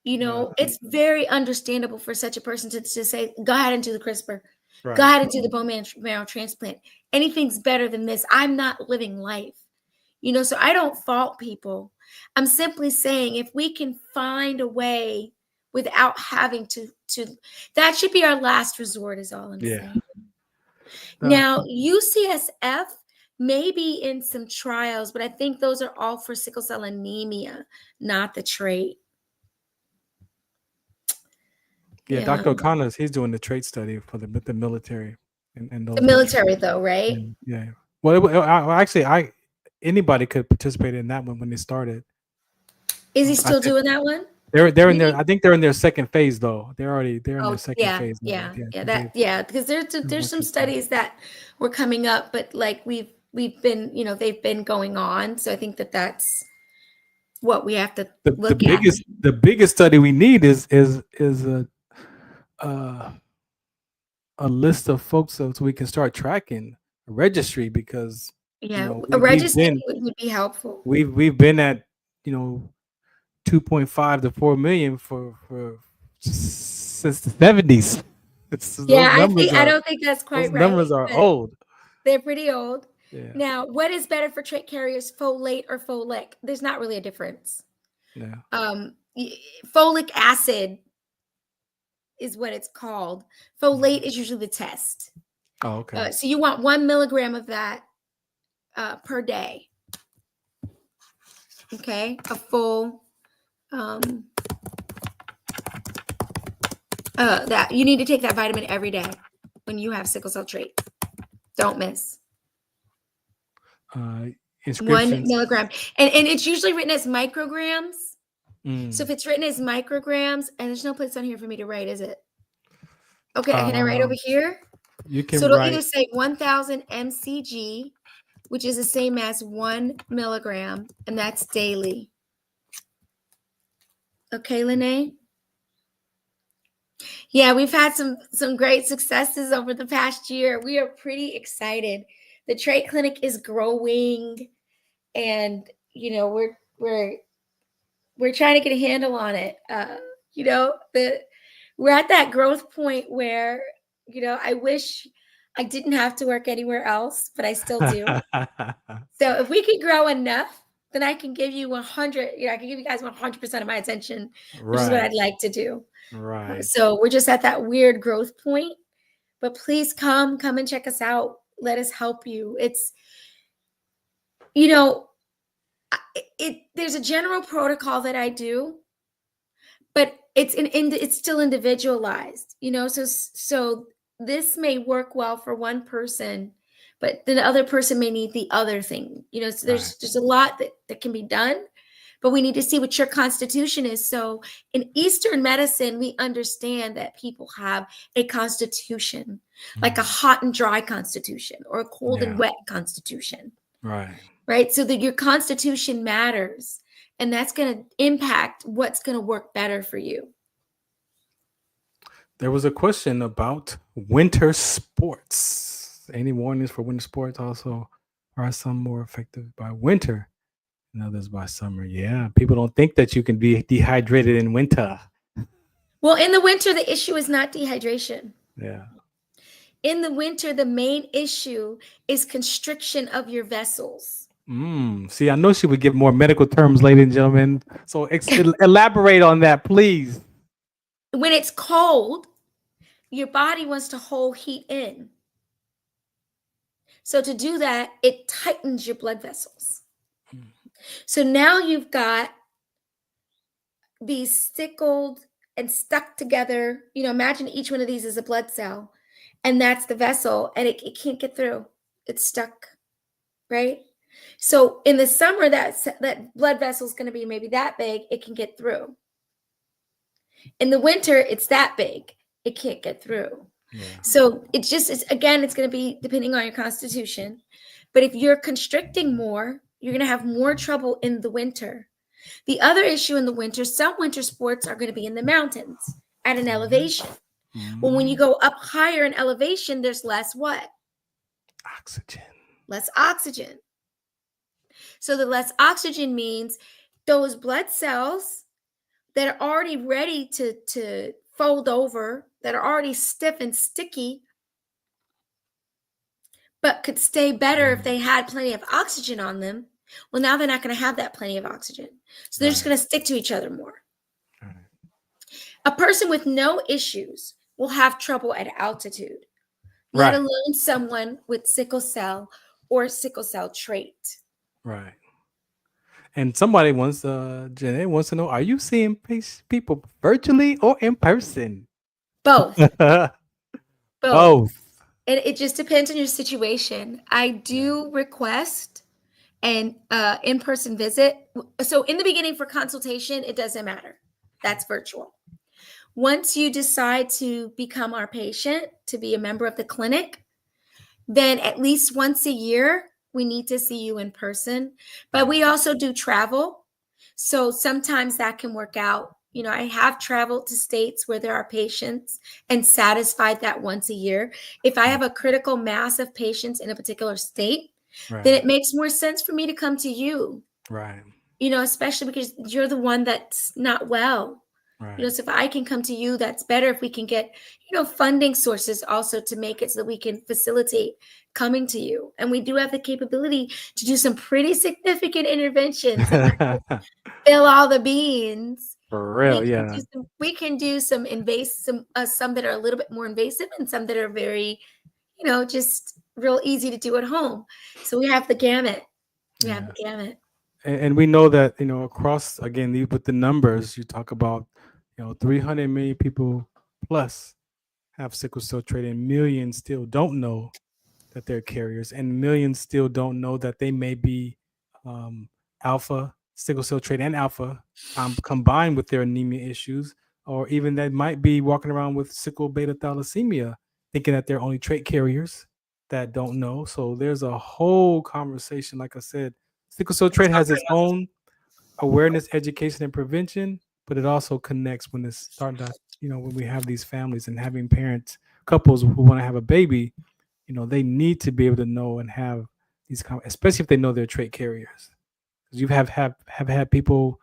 you know, it's very understandable for such a person to say, go ahead and do the CRISPR. Right. Go ahead and do the bone marrow transplant. Anything's better than this. I'm not living life. You know, so I don't fault people. I'm simply saying if we can find a way without having to that should be our last resort is all I'm saying. Now, UCSF may be in some trials, but I think those are all for sickle cell anemia, not the trait. Yeah, Dr. O'Connor's, he's doing the trait study for the military. And the military, though, right? Yeah. Well, actually, anybody could participate in that one when they started. Is he still doing that one? They're in their. I think they're in their second phase though. They're in their second phase. Because there's some studies that were coming up, but like we've been, you know, they've been going on. So I think that's what we have to look at. The biggest study we need is a list of folks so we can start tracking a registry because a registry would be helpful. We've been at 2.5 to 4 million for since the 70s. I don't think that's quite those right. Numbers are old. They're pretty old. Yeah. Now, what is better for trait carriers, folate or folic? There's not really a difference. Yeah. Folic acid is what it's called. Folate is usually the test. Oh, okay. So you want 1 milligram of that per day. Okay, a full. That you need to take that vitamin every day when you have sickle cell trait. Don't miss. 1 milligram, and it's usually written as micrograms. So if it's written as micrograms, and there's no place on here for me to write, is it? Okay, can I write over here? You can. So it'll either say 1,000 mcg, which is the same as 1 milligram, and that's daily. Okay, Lene? Yeah, we've had some great successes over the past year. We are pretty excited. The trait clinic is growing, and we're trying to get a handle on it. We're at that growth point where I wish I didn't have to work anywhere else, but I still do. So if we could grow enough, then I can give you 100. I can give you guys 100% of my attention, which is what I'd like to do. Right. So we're just at that weird growth point, but please come and check us out. Let us help you. It's, there's a general protocol that I do, but it's still individualized, so this may work well for one person, but the other person may need the other thing, so there's a lot that can be done. But we need to see what your constitution is. So in Eastern medicine, we understand that people have a constitution, like a hot and dry constitution or a cold and wet constitution. Right. So that your constitution matters. And that's going to impact what's going to work better for you. There was a question about winter sports. Any warnings for winter sports? Also, are some more effective by winter? And others by summer. Yeah, people don't think that you can be dehydrated in winter. Well, in the winter, the issue is not dehydration. Yeah. In the winter, the main issue is constriction of your vessels. See, I know she would give more medical terms, ladies and gentlemen. So elaborate on that, please. when it's cold, your body wants to hold heat in. So to do that, it tightens your blood vessels. So now you've got these sickled and stuck together. Imagine each one of these is a blood cell, and that's the vessel, and it can't get through. It's stuck, right? So in the summer, that blood vessel is going to be maybe that big. It can get through. In the winter, it's that big. It can't get through. Yeah. So it's going to be depending on your constitution. But if you're constricting more, you're going to have more trouble in the winter. The other issue in the winter, some winter sports are going to be in the mountains at an elevation. Well, when you go up higher in elevation, there's less what? Oxygen. Less oxygen. So the less oxygen means those blood cells that are already ready to fold over, that are already stiff and sticky, but could stay better if they had plenty of oxygen on them. Well, now they're not going to have that plenty of oxygen. So they're just going to stick to each other more. Right. A person with no issues will have trouble at altitude, let alone someone with sickle cell or sickle cell trait. Right. And somebody wants to know, are you seeing people virtually or in person? Both. Both. It just depends on your situation. I do request an in-person visit. So in the beginning for consultation, it doesn't matter. That's virtual. Once you decide to become our patient, to be a member of the clinic, then at least once a year, we need to see you in person. But we also do travel. So sometimes that can work out. I have traveled to states where there are patients and satisfied that once a year. If I have a critical mass of patients in a particular state, then it makes more sense for me to come to you. Right. Especially because you're the one that's not well. Right. So if I can come to you, that's better. If we can get, funding sources also to make it so that we can facilitate coming to you. And we do have the capability to do some pretty significant interventions. Fill all the beans. For real, We can do some invasive, some that are a little bit more invasive, and some that are very, just real easy to do at home. So we have the gamut. And we know that, across, again, with the numbers, you talk about, 300 million people plus have sickle cell trait, and millions still don't know that they're carriers, and millions still don't know that they may be alpha, sickle cell trait and alpha combined with their anemia issues, or even they might be walking around with sickle beta thalassemia, thinking that they're only trait carriers that don't know. So there's a whole conversation. Like I said, sickle cell trait has its own awareness, education, and prevention, but it also connects when it's starting to, when we have these families and having couples who want to have a baby, they need to be able to know and have these, especially if they know they're trait carriers. Because you have had people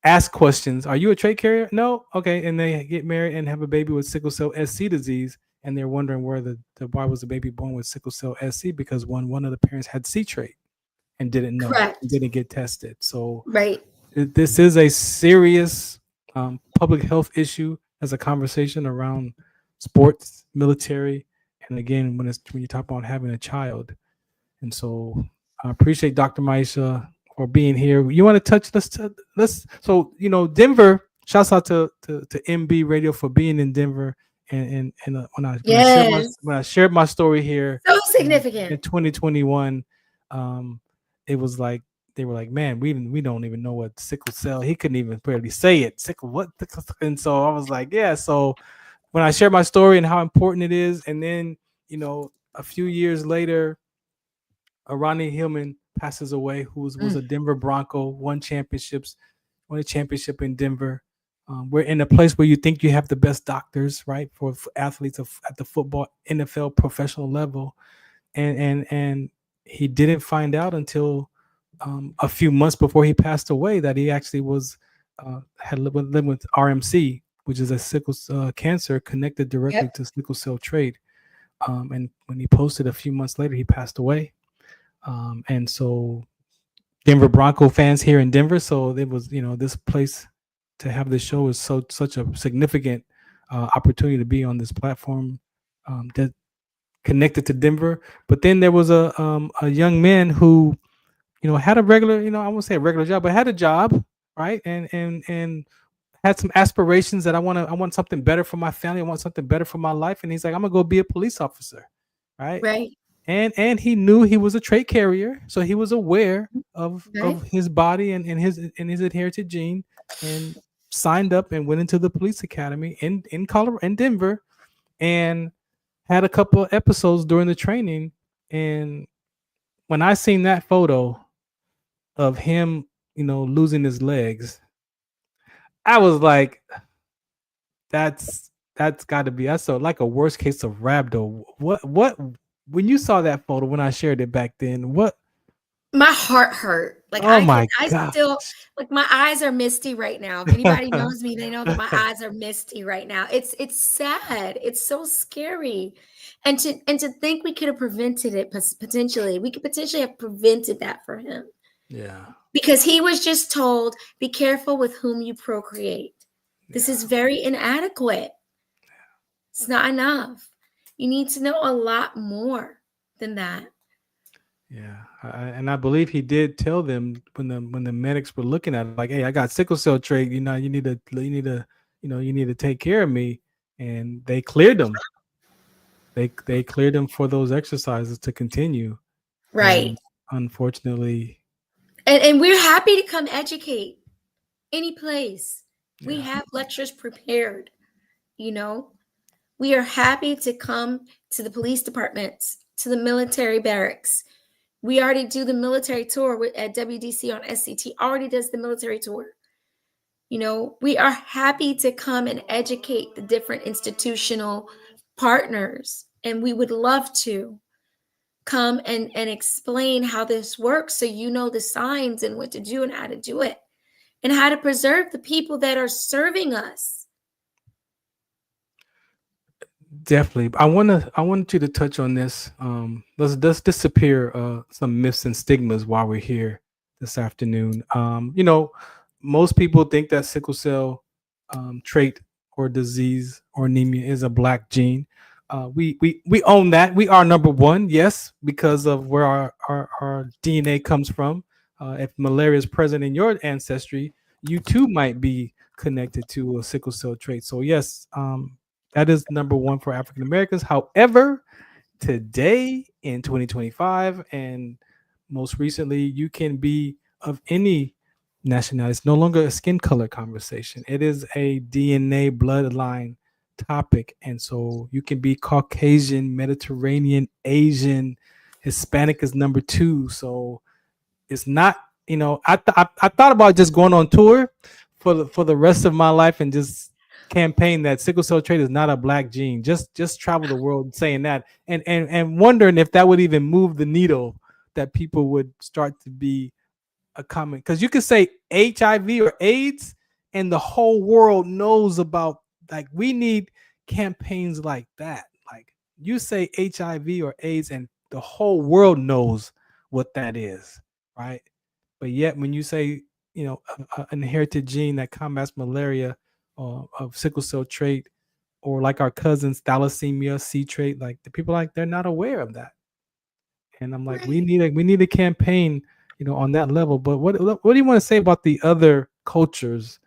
ask questions. Are you a trait carrier? No. Okay. And they get married and have a baby with sickle cell SC disease, and they're wondering why was the baby born with sickle cell SC, because one of the parents had C trait and didn't know, didn't get tested. So this is a serious public health issue as a conversation around sports, military, and again, when you talk about having a child. And so I appreciate Dr. Maisha for being here. You want to touch let's so Denver, shouts out to MB Radio for being in Denver, and when I shared my story here, so significant in 2021, it was like they were like, man, we don't even know what sickle cell. He couldn't even barely say it. Sickle what? And so I was like, yeah. So when I shared my story and how important it is, and then a few years later, Ronnie Hillman passes away, who was a Denver Bronco, won a championship in Denver. We're in a place where you think you have the best doctors, right, for athletes at the football, NFL, professional level, and he didn't find out until a few months before he passed away that he actually had lived with RMC, which is a sickle cancer connected directly to sickle cell trait. And when he posted a few months later, he passed away. And so Denver Bronco fans here in Denver, so it was, this place to have this show is such a significant opportunity to be on this platform that connected to Denver. But then there was a young man who, had a regular, I won't say a regular job, but had a job, right? And had some aspirations that I want something better for my family. I want something better for my life. And he's like, I'm gonna go be a police officer, right? Right. And he knew he was a trait carrier, so he was aware of Right. his body and his inherited gene, and signed up and went into the police academy in Colorado, in Denver, and had a couple of episodes during the training. And when I seen that photo of him, losing his legs, I was like, that's got to be, that's like a worst case of rhabdo. What when you saw that photo, when I shared it back then, what? My heart hurt. Like, Oh my I god! still, like, my eyes are misty right now. If anybody knows me, they know that my eyes are misty right now. It's sad. It's so scary. And to think we could have prevented it potentially. We could potentially have prevented that for him. Yeah. Because he was just told, be careful with whom you procreate. This is very inadequate. It's not enough. You need to know a lot more than that. Yeah, and I believe he did tell them when the medics were looking at it, like, "Hey, I got sickle cell trait. You need to take care of me." And they cleared him. They cleared him for those exercises to continue. Right. And unfortunately, and we're happy to come educate any place. We have lectures prepared. We are happy to come to the police departments, to the military barracks. We already do the military tour at WDC on SCT, already does the military tour. We are happy to come and educate the different institutional partners. And we would love to come and explain how this works, so you know the signs and what to do and how to do it, and how to preserve the people that are serving us. definitely. I wanted you to touch on this. Let's disappear some myths and stigmas while we're here this afternoon. Most people think that sickle cell trait or disease or anemia is a Black gene. We own that. We are number one, yes, because of where our DNA comes from. If malaria is present in your ancestry, you too might be connected to a sickle cell trait. So yes, that is number one for African Americans. However, today in 2025, and most recently, you can be of any nationality. It's no longer a skin color conversation. It is a DNA bloodline topic. And so you can be Caucasian, Mediterranean, Asian, Hispanic is number two. So it's not, I thought about just going on tour for the rest of my life and just campaign that sickle cell trait is not a Black gene. Just travel the world saying that, and wondering if that would even move the needle, that people would start to be a common, because you could say HIV or AIDS and the whole world knows about, like, we need campaigns like that. Like, you say HIV or AIDS and the whole world knows what that is, right? But yet when you say, an inherited gene that combats malaria, or of sickle cell trait, or like our cousins thalassemia, C trait, like the people, like, they're not aware of that. And I'm like, we need a campaign, on that level. But what do you want to say about the other cultures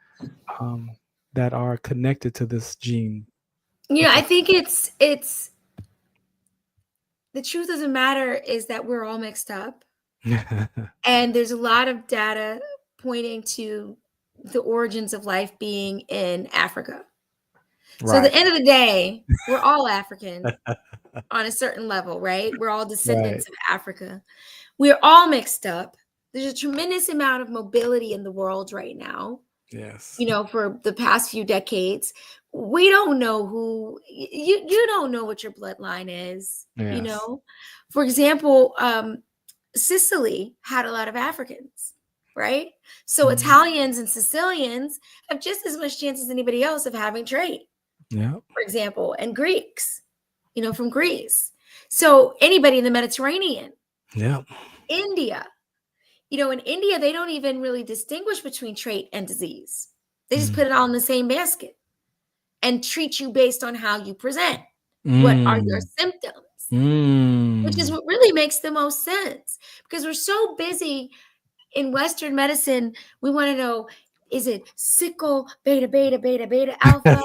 that are connected to this gene? I think it's the truth of the matter is that we're all mixed up. And there's a lot of data pointing to the origins of life being in Africa. Right. So at the end of the day, we're all African on a certain level, right? We're all descendants of Africa. We're all mixed up. There's a tremendous amount of mobility in the world right now. Yes. For the past few decades, we don't know who you don't know what your bloodline is. Yes. For example, Sicily had a lot of Africans, right? So Italians and Sicilians have just as much chance as anybody else of having trait. Yeah. For example, and Greeks, from Greece. So anybody in the Mediterranean. Yeah. India. In India, they don't even really distinguish between trait and disease. They just put it all in the same basket. and treat you based on how you present. What are your symptoms? Which is what really makes the most sense, because we're so busy in Western medicine. We want to know, is it sickle, beta, beta, beta, beta, alpha,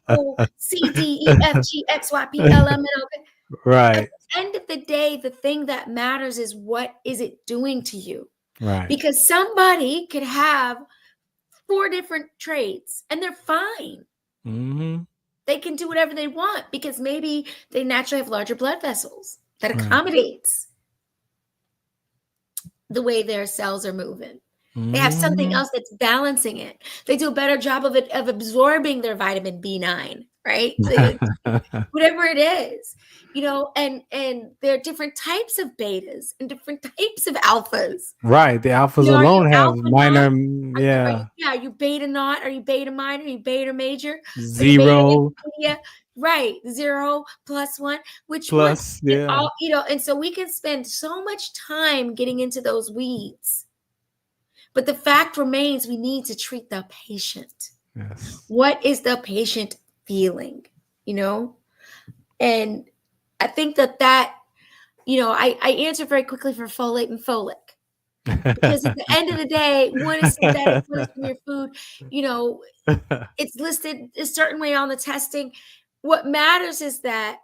sickle, C, D, E, F, G, X, Y, P, L, M, N, O, P? Right. At the end of the day, the thing that matters is what is it doing to you? Right. Because somebody could have 4 different traits and they're fine. Mm-hmm. They can do whatever they want because maybe they naturally have larger blood vessels that accommodates the way their cells are moving. They have something else that's balancing it. They do a better job of absorbing their vitamin B9, right? Whatever it is, and there are different types of betas and different types of alphas. Right. The alphas Are alone you have alpha minor, not? Are you beta not? Are you beta minor? Are you beta major? zero, right, 0 plus 1, which plus, one? All, and so we can spend so much time getting into those weeds. But the fact remains, we need to treat the patient. Yes. What is the patient feeling? And I think that I answer very quickly for folate and folic. Because at the end of the day, one is synthetic, one is from your food. It's listed a certain way on the testing. What matters is that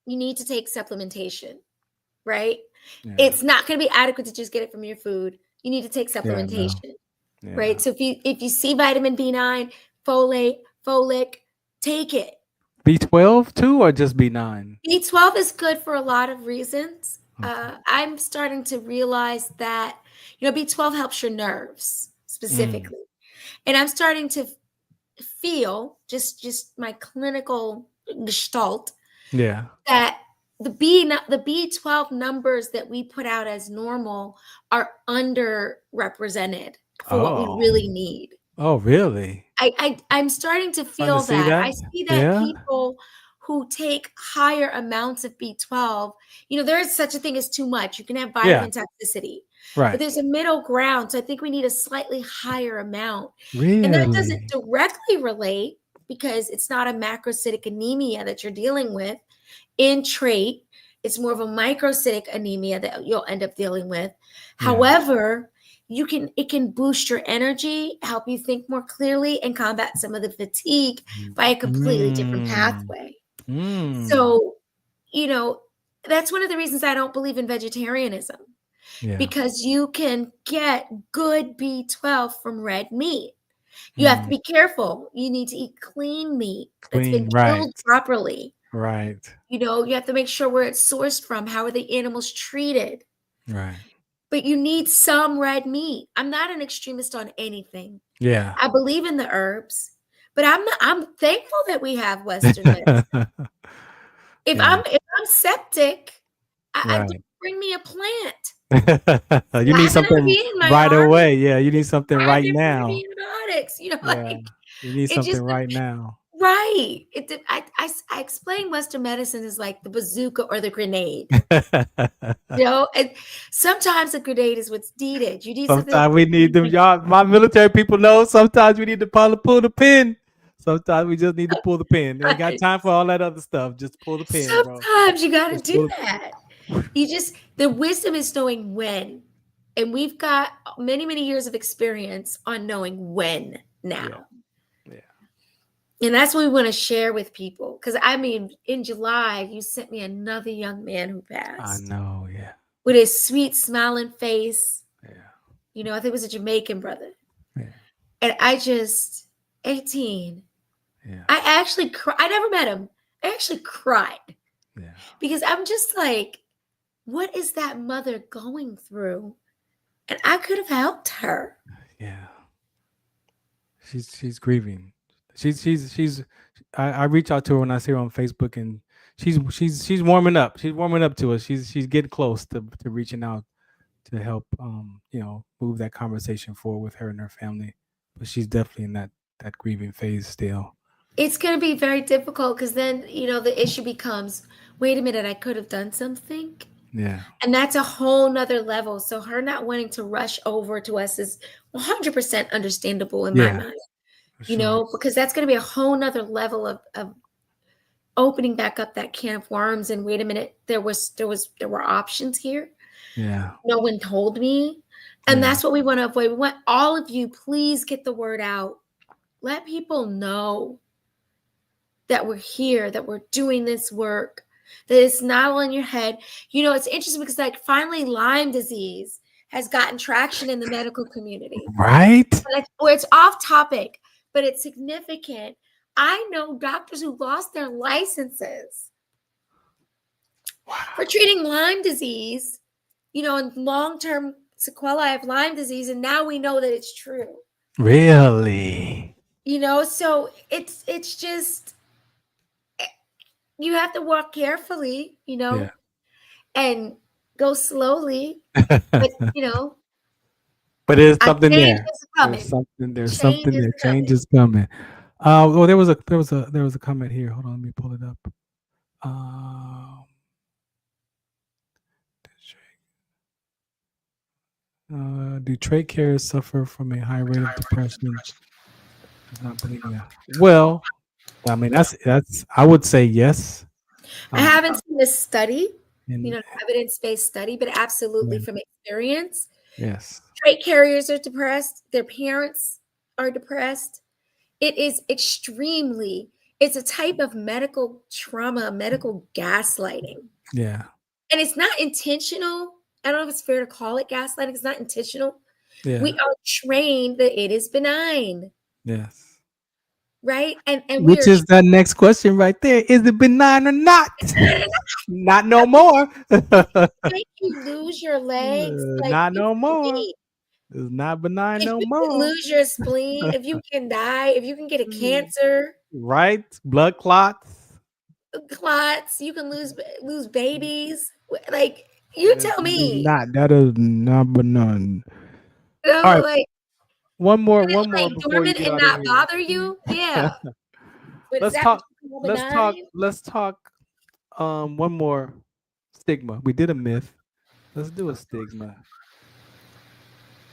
you need to take supplementation, right? Yeah. It's not going to be adequate to just get it from your food. You need to take supplementation, right? So if you see vitamin B9, folate, folic, take it. B12 too, or just B9? B12 is good for a lot of reasons. I'm starting to realize that, B12 helps your nerves specifically. And I'm starting to feel, just my clinical gestalt, that the B12 numbers that we put out as normal are underrepresented for what we really need. Oh, really? I'm starting to feel that. I see that people who take higher amounts of B12, there is such a thing as too much. You can have vitamin toxicity, but there's a middle ground. So I think we need a slightly higher amount. Really? And that doesn't directly relate because it's not a macrocytic anemia that you're dealing with in trait. It's more of a microcytic anemia that you'll end up dealing with. However, it can boost your energy, help you think more clearly, and combat some of the fatigue by a completely different pathway. So, that's one of the reasons I don't believe in vegetarianism, because you can get good B12 from red meat. You have to be careful. You need to eat clean meat that's been killed properly. Right. You have to make sure where it's sourced from. How are the animals treated? Right. But you need some red meat. I'm not an extremist on anything. Yeah. I believe in the herbs, but I'm thankful that we have Western medicine. If I'm septic, I bring me a plant. You need something right away. Yeah, you need something right now. Antibiotics, you need something right now. Right. I explain Western medicine is like the bazooka or the grenade. And sometimes the grenade is what's needed. You need sometimes we need them. Y'all, my military people know. Sometimes we need to pull the pin. Sometimes we just need to pull the pin. Ain't got time for all that other stuff. Just pull the pin. Sometimes you got to do that. The wisdom is knowing when, and we've got many, many years of experience on knowing when now. And that's what we want to share with people. Because, in July, you sent me another young man who passed. I know, yeah. With his sweet, smiling face. Yeah. I think it was a Jamaican brother. Yeah. And 18. Yeah. I actually cried. I never met him. I actually cried. Yeah. Because I'm just like, what is that mother going through? And I could have helped her. Yeah. She's grieving. I reach out to her when I see her on Facebook, and she's warming up. She's warming up to us. She's getting close to reaching out to help move that conversation forward with her and her family. But she's definitely in that grieving phase still. It's going to be very difficult because then the issue becomes, wait a minute, I could have done something. Yeah. And that's a whole nother level. So her not wanting to rush over to us is 100% understandable in my mind. because that's going to be a whole nother level of opening back up that can of worms. And wait a minute, there were options here. Yeah. No one told me. And that's what we want to avoid. We want all of you, please get the word out. Let people know that we're here, that we're doing this work, that it's not all in your head. It's interesting because finally Lyme disease has gotten traction in the medical community. Right. Where it's off topic, but it's significant. I know doctors who lost their licenses for treating Lyme disease, and long-term sequelae of Lyme disease. And now we know that it's true. Really? So it's just, you have to walk carefully, and go slowly. But, but there's something change there. is coming. There's Change something is there. coming. Change is coming. Well, there was a comment here. Hold on, let me pull it up. Do trait carriers suffer from a high rate of depression? Not believing that. Well, I mean, that's I would say yes. I haven't seen this study, evidence-based study, but absolutely from experience. Yes. Trait carriers are depressed. Their parents are depressed. It is it's a type of medical trauma, medical gaslighting. Yeah. And it's not intentional. I don't know if it's fair to call it gaslighting. It's not intentional. Yeah. We are trained that it is benign. Yes. Right? And which is the next question right there. Is it benign or not? Not no more. Make you lose your legs. Not no more. It's not benign no more. If you can lose your spleen, if you can die, if you can get a cancer. Right? Blood clots. You can lose babies. You tell me. That is not benign. All right. One more before you get and not bother you. Yeah. Let's talk. One more stigma. We did a myth. Let's do a stigma.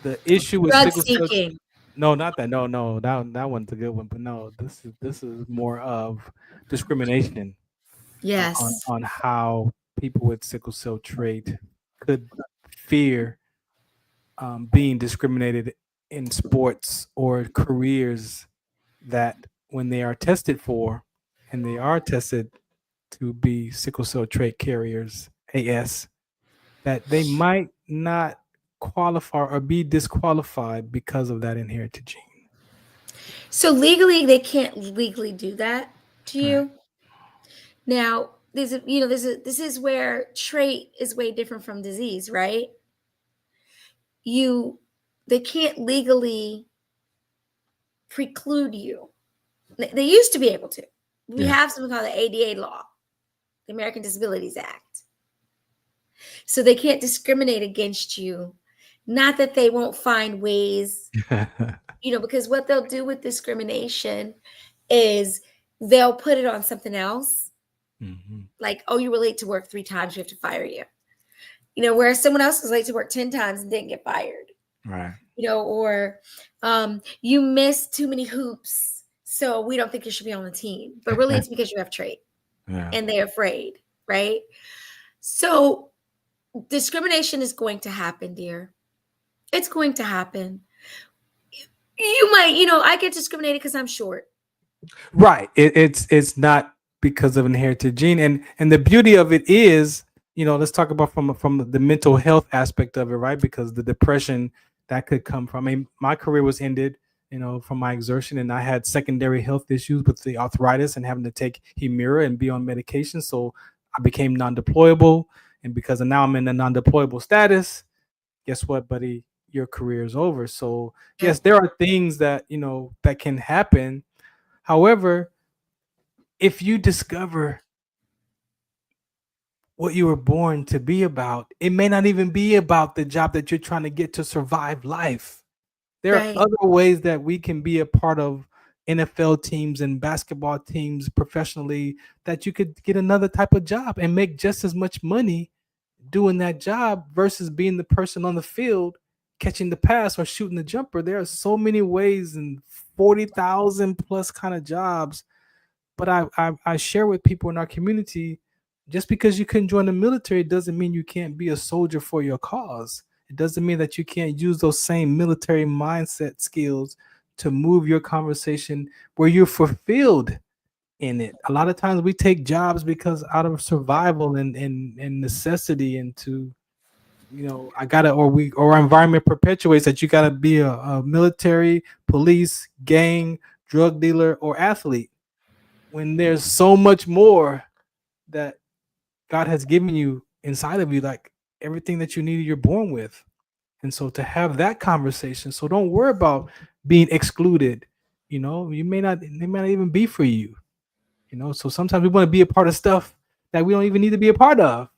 The issue with sickle cell. No, not that. No, that one's a good one. But no, this is more of discrimination. Yes. On how people with sickle cell trait could fear being discriminated in sports or careers that when they are tested for, and they are tested to be sickle cell trait carriers, AS, that they might not qualify or be disqualified because of that inherited gene. So legally, they can't legally do that to you. Right. Now, this is where trait is way different from disease, right? They can't legally preclude you. They used to be able to. We have something called the ADA law, the American Disabilities Act. So they can't discriminate against you. Not that they won't find ways, because what they'll do with discrimination is they'll put it on something else. Mm-hmm. Like, oh, you were late to work 3 times, we have to fire you. Whereas someone else was late to work 10 times and didn't get fired. Right. Or you missed too many hoops, so we don't think you should be on the team. But really, it's because you have trait. Yeah. And they're afraid, right? So discrimination is going to happen, dear. It's going to happen. You might, I get discriminated because I'm short. Right. It's not because of inherited gene. And the beauty of it is, let's talk about from the mental health aspect of it, right? Because the depression that could come from, my career was ended, from my exertion, and I had secondary health issues with the arthritis and having to take Humira and be on medication. So I became non-deployable. And because now I'm in a non-deployable status, guess what, buddy? Your career is over. So yes, there are things that, that can happen. However, if you discover what you were born to be about, it may not even be about the job that you're trying to get to survive life. There are other ways that we can be a part of NFL teams and basketball teams professionally, that you could get another type of job and make just as much money doing that job versus being the person on the field catching the pass or shooting the jumper. There are so many ways and 40,000 plus kind of jobs. But I share with people in our community, just because you couldn't join the military doesn't mean you can't be a soldier for your cause. It doesn't mean that you can't use those same military mindset skills to move your conversation where you're fulfilled in it. A lot of times we take jobs because out of survival and necessity, and to, I gotta, or our environment perpetuates that you gotta be a military, police, gang, drug dealer, or athlete, when there's so much more that God has given you inside of you, like everything that you need, you're born with. And so to have that conversation, so don't worry about being excluded. You may not, they may not even be for you. So sometimes we want to be a part of stuff that we don't even need to be a part of.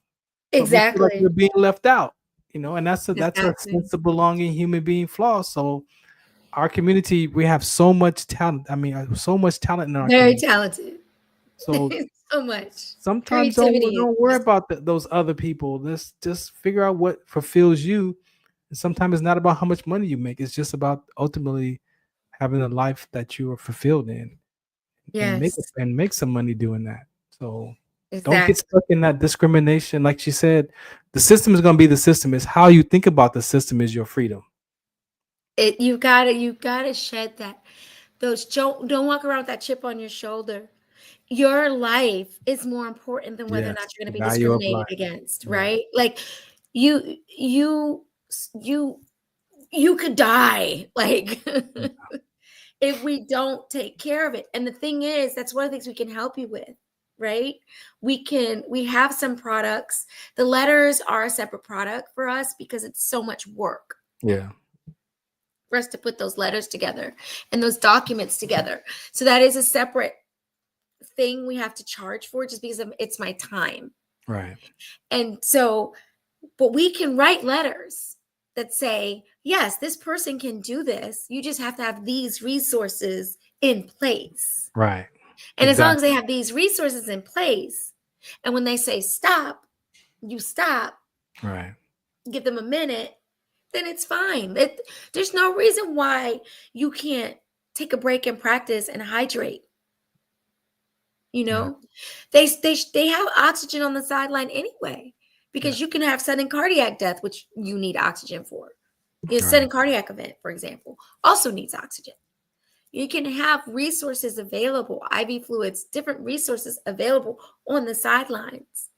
But we feel like Exactly. we're being left out. And that's a Exactly. sense of belonging, human being flaw. So our community, we have so much talent. I mean, so much talent in our Very community. talented. So So much. sometimes Creativity. don't worry about those other people. Let's just figure out what fulfills you. And sometimes it's not about how much money you make. It's just about ultimately having a life that you are fulfilled in, and Yes. make some money doing that. So don't get Exactly. stuck in that discrimination. Like she said, the system is going to be the system. It's how you think about the system is your freedom. You gotta shed that. Don't walk around with that chip on your shoulder. Your life is more important than whether or not Yes, you're going the to be value of discriminated life. against, Right. right? Like you could die, like if we don't take care of it. And the thing is, that's one of the things we can help you with, right? We have some products. The letters are a separate product for us because it's so much work Yeah. for us to put those letters together and those documents together. So that is a separate thing we have to charge for, just because it's my time. Right. And so, but we can write letters that say, yes, this person can do this. You just have to have these resources in place. Right. And as long as they have these resources in place, and when they say stop, you stop. Right. Give them a minute, then it's fine. There's no reason why you can't take a break and practice and hydrate. They have oxygen on the sideline anyway, because you can have sudden cardiac death, which you need oxygen for. Sudden cardiac event, for example, also needs oxygen. You can have resources available, IV fluids, different resources available on the sidelines.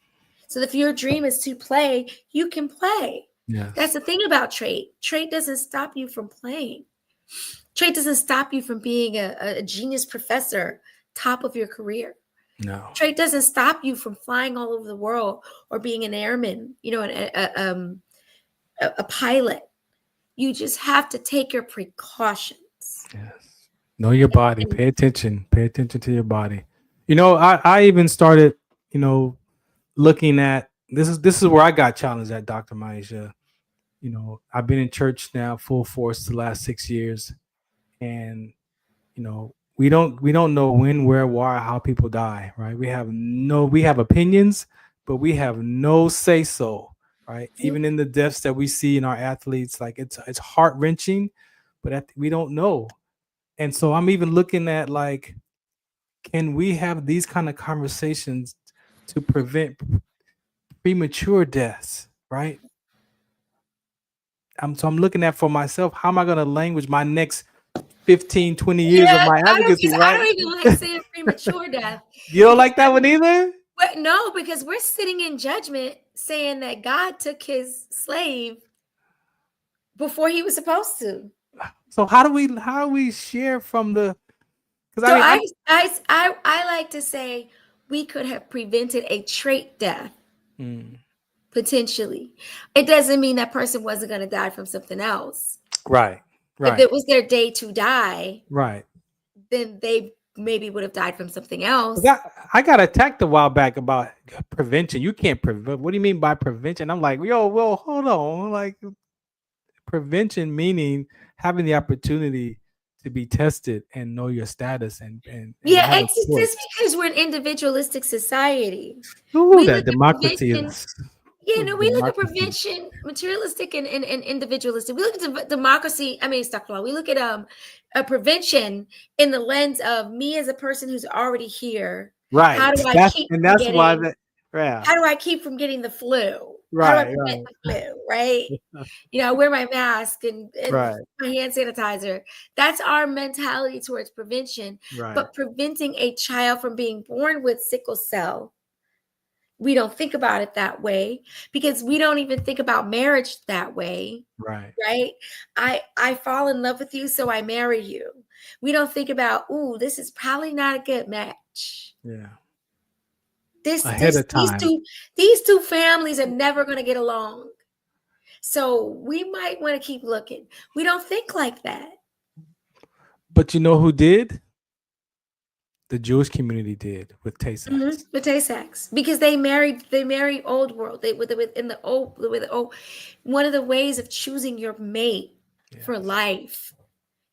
So if your dream is to play, you can play. Yes. That's the thing about trade. Trade doesn't stop you from playing. Trade doesn't stop you from being a genius professor, top of your career. No. Trade doesn't stop you from flying all over the world or being an airman, a pilot. You just have to take your precautions. Yes. Know your body. Pay attention. Pay attention to your body. I even started, looking at this is where I got challenged at, Dr. Maisha. I've been in church now full force the last 6 years, and we don't know when, where, why, how people die, right? We have opinions, but we have no say so, right? Even in the deaths that we see in our athletes, like it's heart-wrenching, but we don't know. And so I'm even looking at, like, can we have these kind of conversations to prevent premature deaths, right? I'm looking at for myself, how am I going to language my next 15, 20 years of my advocacy, right? I don't even like saying premature death. You don't like that one either? But no, because we're sitting in judgment saying that God took his slave before he was supposed to. So how do we share from the? So I like to say we could have prevented a trait death. Potentially. It doesn't mean that person wasn't going to die from something else. Right. If it was their day to die, right, then they maybe would have died from something else. I got attacked a while back about prevention. You can't prevent. What do you mean by prevention? I'm like, well, hold on. Like, prevention meaning having the opportunity to be tested and know your status and it's just because we're an individualistic society. Ooh, that democracy is. Yeah, no, we look at prevention, materialistic and individualistic. We look at democracy. I mean, astaghfirullah. We look at a prevention in the lens of me as a person who's already here. Right. How do I That's keep and from that's getting? why that. Yeah. How do I keep from getting the flu? How do I Right. prevent the flu? Right. You know, I wear my mask and Right. my hand sanitizer. That's our mentality towards prevention. Right. But preventing a child from being born with sickle cell, we don't think about it that way because we don't even think about marriage that way. Right. Right. I fall in love with you, so I marry you. We don't think about, ooh, this is probably not a good match. Yeah. Ahead of time. These two families are never going to get along. So we might want to keep looking. We don't think like that. But you know who did? The Jewish community did with Tay-Sachs. Mm-hmm. With Tay-Sachs, because they married old world. They with the old. One of the ways of choosing your mate for life,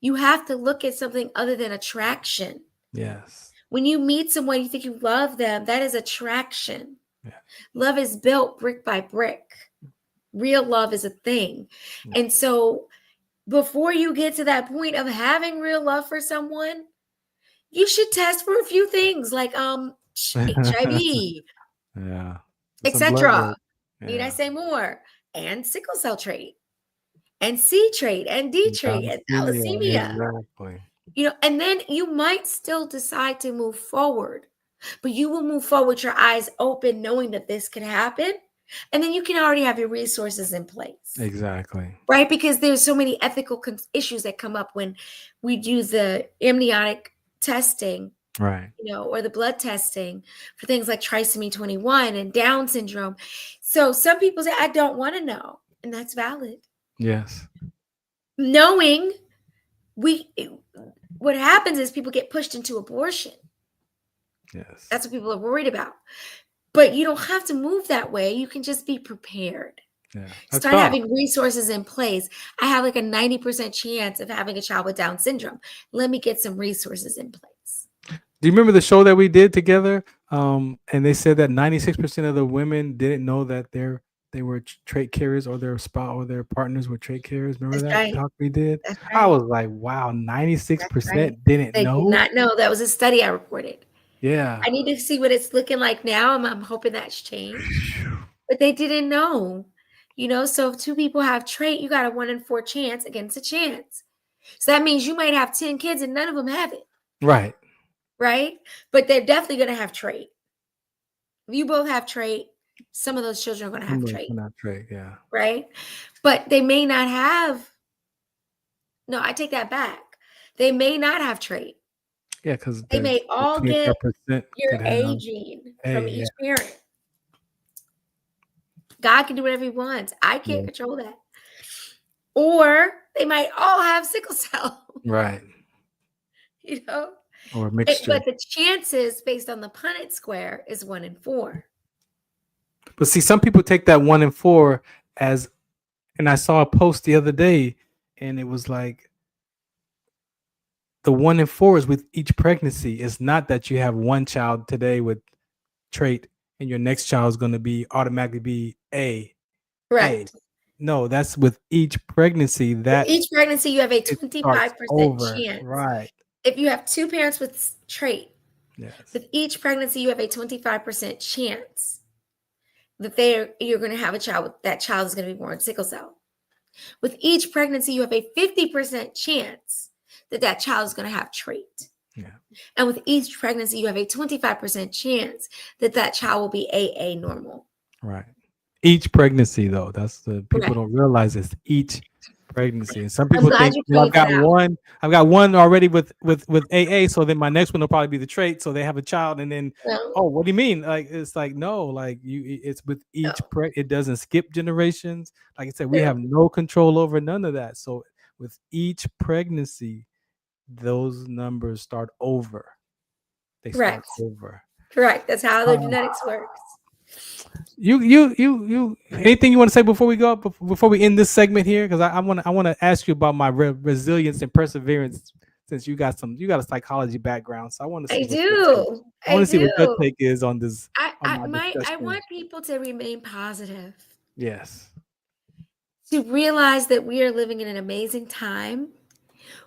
you have to look at something other than attraction. Yes. When you meet someone, you think you love them. That is attraction. Yeah. Love is built brick by brick. Real love is a thing. Yeah. And so before you get to that point of having real love for someone, you should test for a few things like HIV, yeah, etc. Need I say more? And sickle cell trait, and C trait, and D trait, and thalassemia. Exactly. You know, and then you might still decide to move forward, but you will move forward with your eyes open, knowing that this could happen. And then you can already have your resources in place. Exactly. Right? Because there's so many ethical issues that come up when we do the amniotic testing, right? You know, or the blood testing for things like trisomy 21 and Down syndrome. So some people say, I don't want to know. And that's valid. Yes. Knowing what happens is people get pushed into abortion. Yes. That's what people are worried about. But you don't have to move that way. You can just be prepared. Yeah. Start having resources in place. I have like a 90% chance of having a child with Down syndrome. Let me get some resources in place. Do you remember the show that we did together? And they said that 96% of the women didn't know that they were trait carriers, or their spouse or their partners were trait carriers. Remember that talk we did? Right. I was like, wow, 96% didn't know. They did not know. That was a study I reported. Yeah. I need to see what it's looking like now. I'm hoping that's changed. But they didn't know. You know, so if two people have trait, you got a 1 in 4 chance against a chance. So that means you might have 10 kids and none of them have it. Right. Right? But they're definitely going to have trait. If you both have trait, some of those children are going to have trait. Trait, yeah. Right? But they may not have. No, I take that back. They may not have trait. Yeah, because they may all get your A gene from each parent. God can do whatever he wants. I can't control that. Or they might all have sickle cell. Right. You know? Or mixture. But the chances based on the Punnett square is 1 in 4. But see, some people take that 1 in 4 as, and I saw a post the other day, and it was like, the 1 in 4 is with each pregnancy. It's not that you have one child today with trait and your next child is going to be automatically be A. Right. No, that's with each pregnancy. That with each pregnancy, you have a 25% chance. Right. If you have 2 parents with trait, yes. With each pregnancy, you have a 25% chance that you're going to have a child. That child is going to be born with sickle cell. With each pregnancy, you have a 50% chance that child is going to have trait. Yeah. And with each pregnancy, you have a 25% chance that child will be AA normal. Right. Each pregnancy, though, that's the people don't realize it's each pregnancy. And some people think, well, I've got one already with AA, so then my next one will probably be the trait. So they have a child, and then what do you mean? Like it's like no, like it's with each it doesn't skip generations. Like I said, we have no control over none of that. So with each pregnancy, those numbers start over. They start over. Correct. That's how the genetics works. You anything you want to say before we end this segment here? Because I want to ask you about my resilience and perseverance, since you got a psychology background. So I want to see I want to see what your take is on this my I discussion. want people to remain positive, Yes. to realize that we are living in an amazing time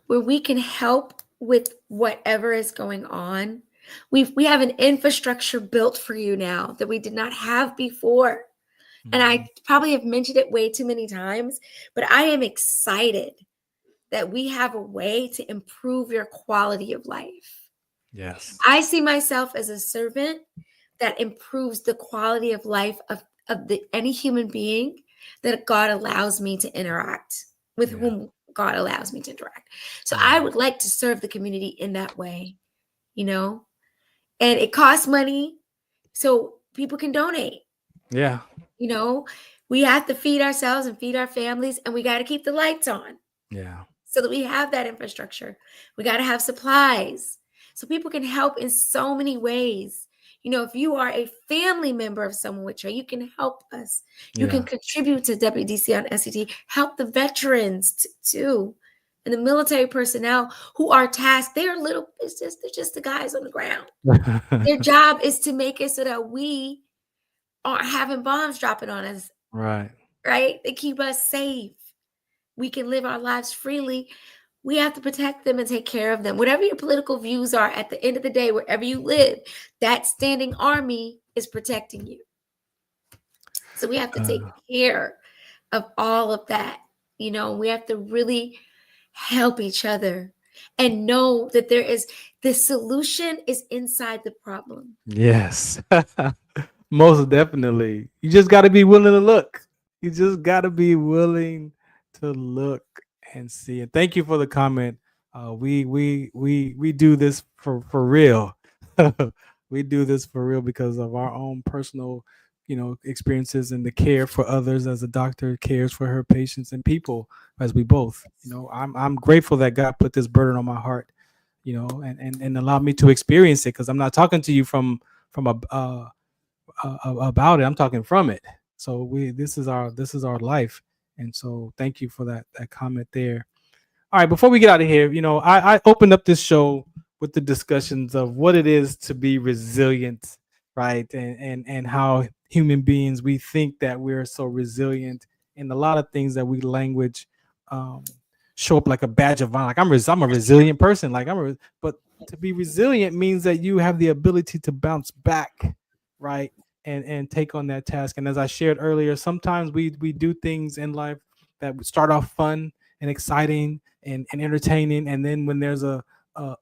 where we can help with whatever is going on. We have an infrastructure built for you now that we did not have before. And I probably have mentioned it way too many times, but I am excited that we have a way to improve your quality of life. Yes. I see myself as a servant that improves the quality of life of any human being that God allows me to interact with, whom God allows me to interact. So I would like to serve the community in that way, and it costs money, so people can donate. Yeah. We have to feed ourselves and feed our families, and we got to keep the lights on Yeah. so that we have that infrastructure. We got to have supplies so people can help in so many ways. If you are a family member of someone with Trey, you can help us. You can contribute to WDC on SCT, help the veterans too, and the military personnel who are tasked. They're just the guys on the ground. Their job is to make it so that we aren't having bombs dropping on us. Right. They keep us safe. We can live our lives freely. We have to protect them and take care of them. Whatever your political views are, at the end of the day, wherever you live, that standing army is protecting you. So we have to take care of all of that. We have to really help each other and know that the solution is inside the problem. Yes. Most definitely. You just got to be willing to look. You just got to be willing to look and see. And thank you for the comment. We do this for real. We do this for real because of our own personal, experiences and the care for others as a doctor cares for her patients and people as we both. I'm grateful that God put this burden on my heart, and allowed me to experience it, because I'm not talking to you from about it. I'm talking from it. So this is our life. And so thank you for that comment there. All right, before we get out of here, I opened up this show with the discussions of what it is to be resilient, right? And how human beings, we think that we're so resilient, and a lot of things that we language show up like a badge of honor. Like I'm a resilient person. But to be resilient means that you have the ability to bounce back, right? And take on that task. And as I shared earlier, sometimes we do things in life that start off fun and exciting and entertaining, and then when there's a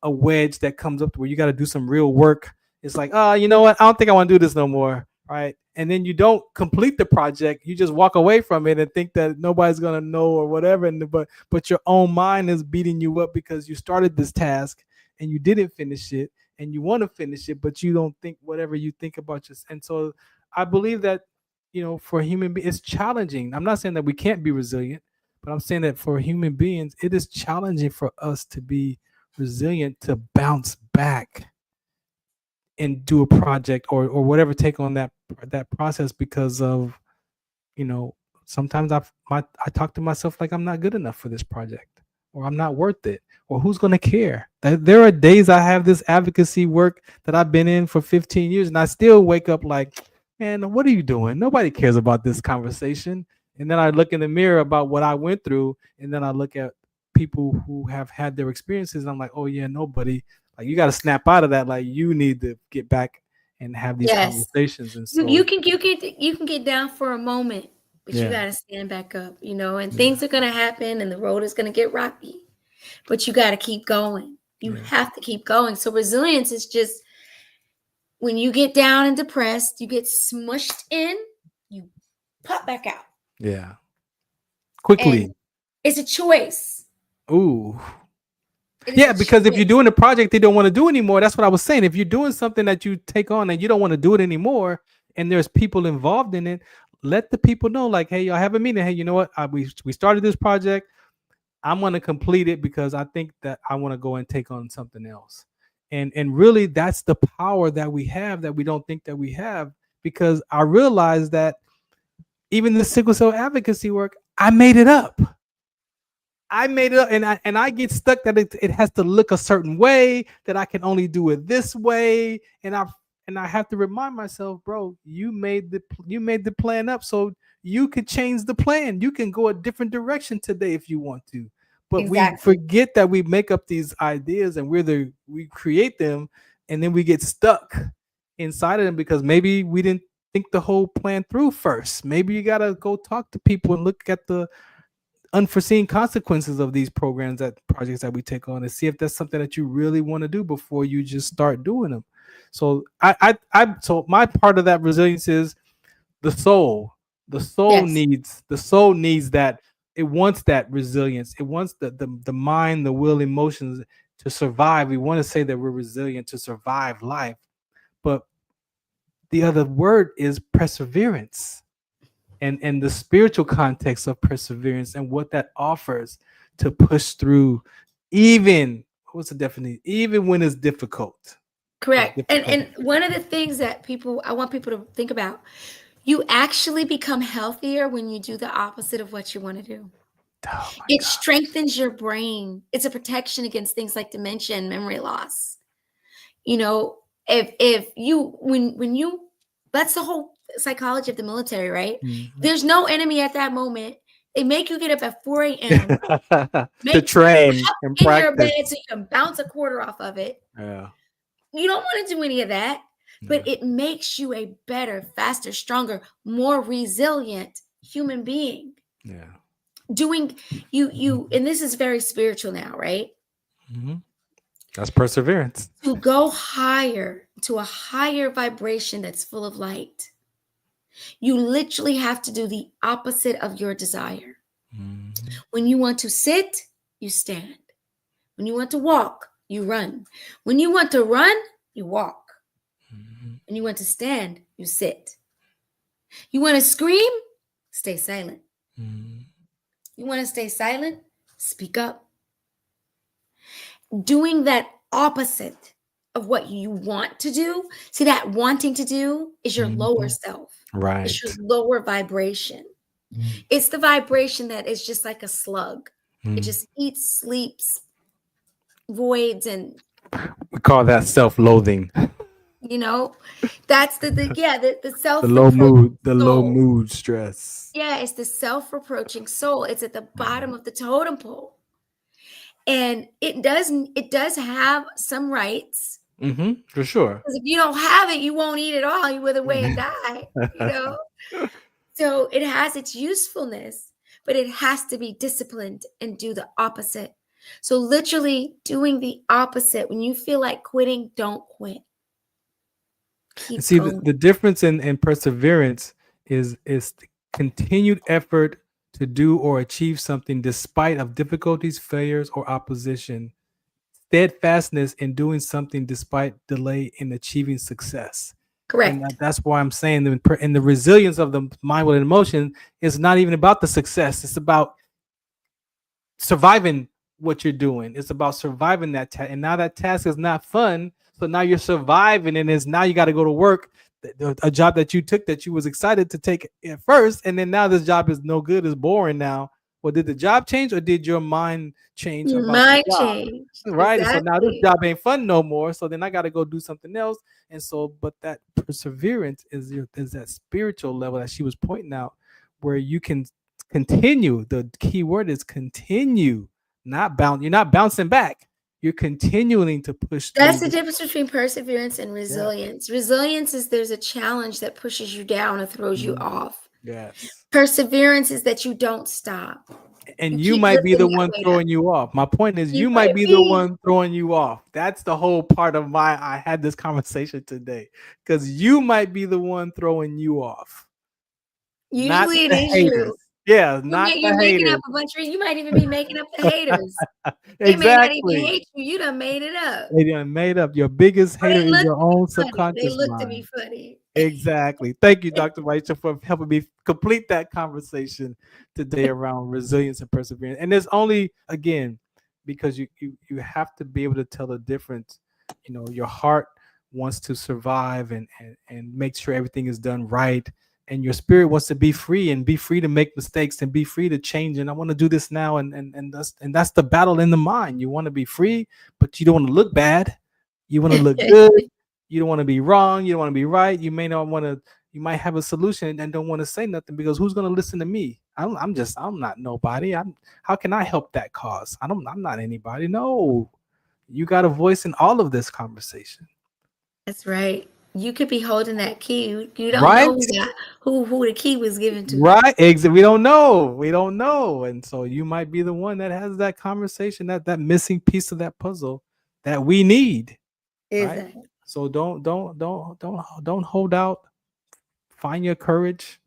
wedge that comes up to where you got to do some real work, it's like, you know what, I don't think I want to do this no more, right? And then you don't complete the project, you just walk away from it and think that nobody's gonna know or whatever, but your own mind is beating you up because you started this task and you didn't finish it, and you want to finish it, but you don't think whatever you think about yourself. And so I believe that, for human beings, it's challenging. I'm not saying that we can't be resilient, but I'm saying that for human beings, it is challenging for us to be resilient, to bounce back and do a project or whatever, take on that process, because of, sometimes I talk to myself like I'm not good enough for this project, or I'm not worth it, or who's going to care. There are days I have this advocacy work that I've been in for 15 years, and I still wake up like, man, what are you doing? Nobody cares about this conversation. And then I look in the mirror about what I went through, and then I look at people who have had their experiences, and I'm like, oh yeah, nobody. Like, you got to snap out of that. Like, you need to get back and have these conversations. And so you can get down for a moment, but you got to stand back up, and things are going to happen and the road is going to get rocky, but you got to keep going. You have to keep going. So resilience is just, when you get down and depressed, you get smushed in, you pop back out. Yeah. Quickly. And it's a choice. Ooh. Yeah, because if you're doing a project they don't want to do anymore, that's what I was saying. If you're doing something that you take on and you don't want to do it anymore, and there's people involved in it, let the people know, like, hey, y'all have a meeting. Hey, you know what? We started this project. I'm going to complete it because I think that I want to go and take on something else. And really, that's the power that we have that we don't think that we have, because I realized that even the sickle cell advocacy work, I made it up. And I get stuck that it has to look a certain way, that I can only do it this way. And And I have to remind myself, bro, you made the plan up so you could change the plan. You can go a different direction today if you want to. But we Exactly. forget that we make up these ideas and we create them, and then we get stuck inside of them because maybe we didn't think the whole plan through first. Maybe you gotta go talk to people and look at the unforeseen consequences of these projects that we take on and see if that's something that you really want to do before you just start doing them. So so my part of that resilience is the soul. The soul needs that. It wants that resilience. It wants the mind, the will, emotions to survive. We want to say that we're resilient to survive life, but the other word is perseverance, and the spiritual context of perseverance and what that offers to push through, even what's the definition? Even when it's difficult. Correct. And one of the things that I want people to think about, you actually become healthier when you do the opposite of what you want to do. It strengthens your brain. It's a protection against things like dementia and memory loss. You know, if you when you that's the whole psychology of the military, right? There's no enemy at that moment. They make you get up at 4 a.m. to train and in practice. your bed so you can bounce a quarter off of it. Yeah. You don't want to do any of that, but it makes you a better, faster, stronger, more resilient human being. Yeah. Doing you, and this is very spiritual now, right? That's perseverance. To go higher, to a higher vibration that's full of light, you literally have to do the opposite of your desire. When you want to sit, you stand. When you want to walk, you run. When you want to run, you walk. When you want to stand, you sit. You want to scream, stay silent. You want to stay silent, speak up. Doing that opposite of what you want to do. See, that wanting to do is your lower self. Right. It's your lower vibration. It's the vibration that is just like a slug. It just eats, sleeps, voids, and we call that self-loathing. You know, that's the self, the low mood stress. Yeah, it's the self-reproaching soul. It's at the bottom of the totem pole, and it does have some rights. For sure. Because if you don't have it, you won't eat it all. You wither away and die. You know, so it has its usefulness, but it has to be disciplined and do the opposite. So literally doing the opposite. When you feel like quitting, don't quit. See, the difference in perseverance is the continued effort to do or achieve something despite of difficulties, failures, or opposition. Steadfastness in doing something despite delay in achieving success. Correct. And that's why I'm saying that in the resilience of the mind, will, and emotion is not even about the success. It's about surviving what you're doing. It's about surviving that task. And now that task is not fun. So now you're surviving, and now you got to go to work, a job that you took that you was excited to take at first, and then now this job is no good, is boring now. Well, did the job change or did your mind change? Your mind changed. Right. Exactly. So now this job ain't fun no more. So then I got to go do something else. And so, but that perseverance is that spiritual level that she was pointing out, where you can continue. The key word is continue, not bounce. You're not bouncing back. You're continuing to push. That's the difference between perseverance and resilience. Yeah. Resilience is there's a challenge that pushes you down and throws you off. Yes. Perseverance is that you don't stop. And you might be the one throwing you off. My point is you might be the one throwing you off. That's the whole part of why I had this conversation today. Because you might be the one throwing you off. Usually it is you. Yeah, you're making up a bunch of. You might even be making up the haters. They may not even hate you. You done made it up. They done made up. Your biggest hater is your own subconscious mind. They look to be funny. Exactly. Thank you, Dr. Maisha, for helping me complete that conversation today around resilience and perseverance. And it's only, again, because you have to be able to tell the difference. You know, your heart wants to survive and make sure everything is done right. And your spirit wants to be free to make mistakes and be free to change. And I want to do this now. And that's the battle in the mind. You want to be free, but you don't want to look bad. You want to look good. you don't want to be wrong, you don't want to be right, you may not want to, you might have a solution and don't want to say nothing because who's going to listen to me? I'm not nobody. How can I help that cause? I'm not anybody. No, you got a voice in all of this conversation. That's right. You could be holding that key. You don't Right? know who the key was given to. Right. We don't know. We don't know. And so you might be the one that has that conversation, that missing piece of that puzzle that we need. Right. Exactly. So don't hold out. Find your courage.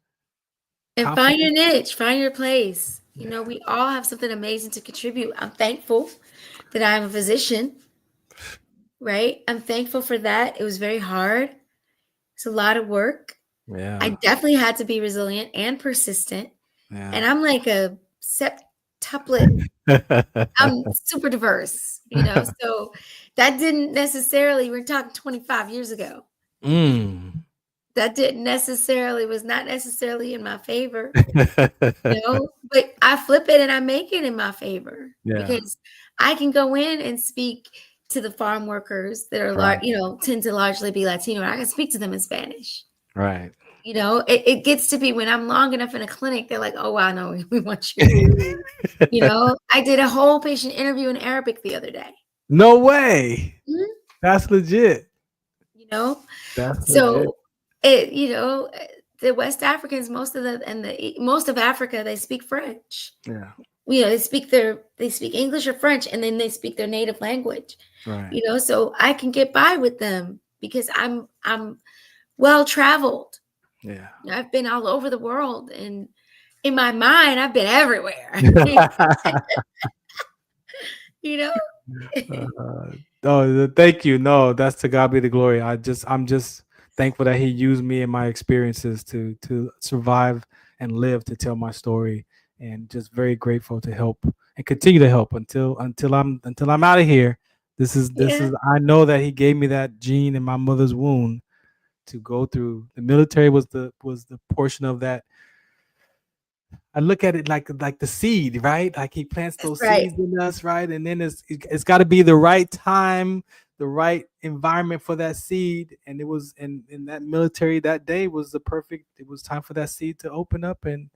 And find your niche, find your place. You know, we all have something amazing to contribute. I'm thankful that I'm a physician, right? I'm thankful for that. It was very hard. It's a lot of work. Yeah. I definitely had to be resilient and persistent. Yeah. And I'm like a septuplet. I'm super diverse, you know, so that didn't necessarily, we're talking 25 years ago. That was not necessarily in my favor, you know, but I flip it and I make it in my favor because I can go in and speak to the farm workers that are, you know, tend to largely be Latino. And I can speak to them in Spanish. Right. You know, it gets to be when I'm long enough in a clinic, they're like, oh, I know, we want you. You know, I did a whole patient interview in Arabic the other day. No way. Mm-hmm. That's legit. You know, that's so legit. You know, the West Africans, most of Africa, they speak French. Yeah. You know, they speak English or French, and then they speak their native language. Right. You know, so I can get by with them because I'm well traveled. Yeah. I've been all over the world, and in my mind, I've been everywhere. You know? Thank you. No, that's to God be the glory. I'm just thankful that He used me in my experiences to survive and live to tell my story, and just very grateful to help and continue to help until I'm out of here. This is I know that He gave me that gene in my mother's womb to go through. The military was the portion of that. I look at it like the seed, right? Like He plants those seeds in us, right? And then it's got to be the right time, the right environment for that seed. And it was in that military that day was it was time for that seed to open up and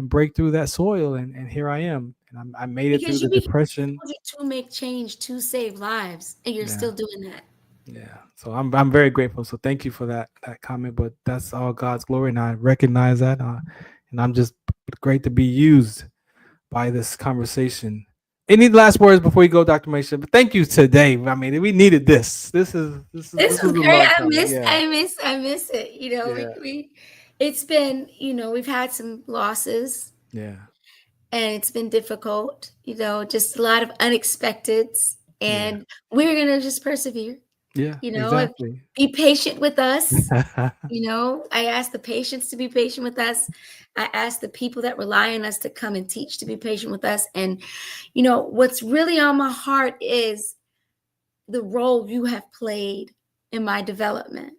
break through that soil. And here I am. And I made it through the depression. To make change, to save lives, and you're still doing that. Yeah. So I'm very grateful. So thank you for that comment. But that's all God's glory, and I recognize that. And I'm just great to be used by this conversation. Any last words before you go, Dr. Maisha? But thank you today. I mean, we needed this. This was great. I miss it. You know, it's been, you know, we've had some losses. Yeah. And it's been difficult, you know, just a lot of unexpecteds. And we're gonna just persevere. Yeah. You know, exactly. Be patient with us. You know, I ask the patients to be patient with us. I ask the people that rely on us to come and teach to be patient with us. And, you know, what's really on my heart is the role you have played in my development.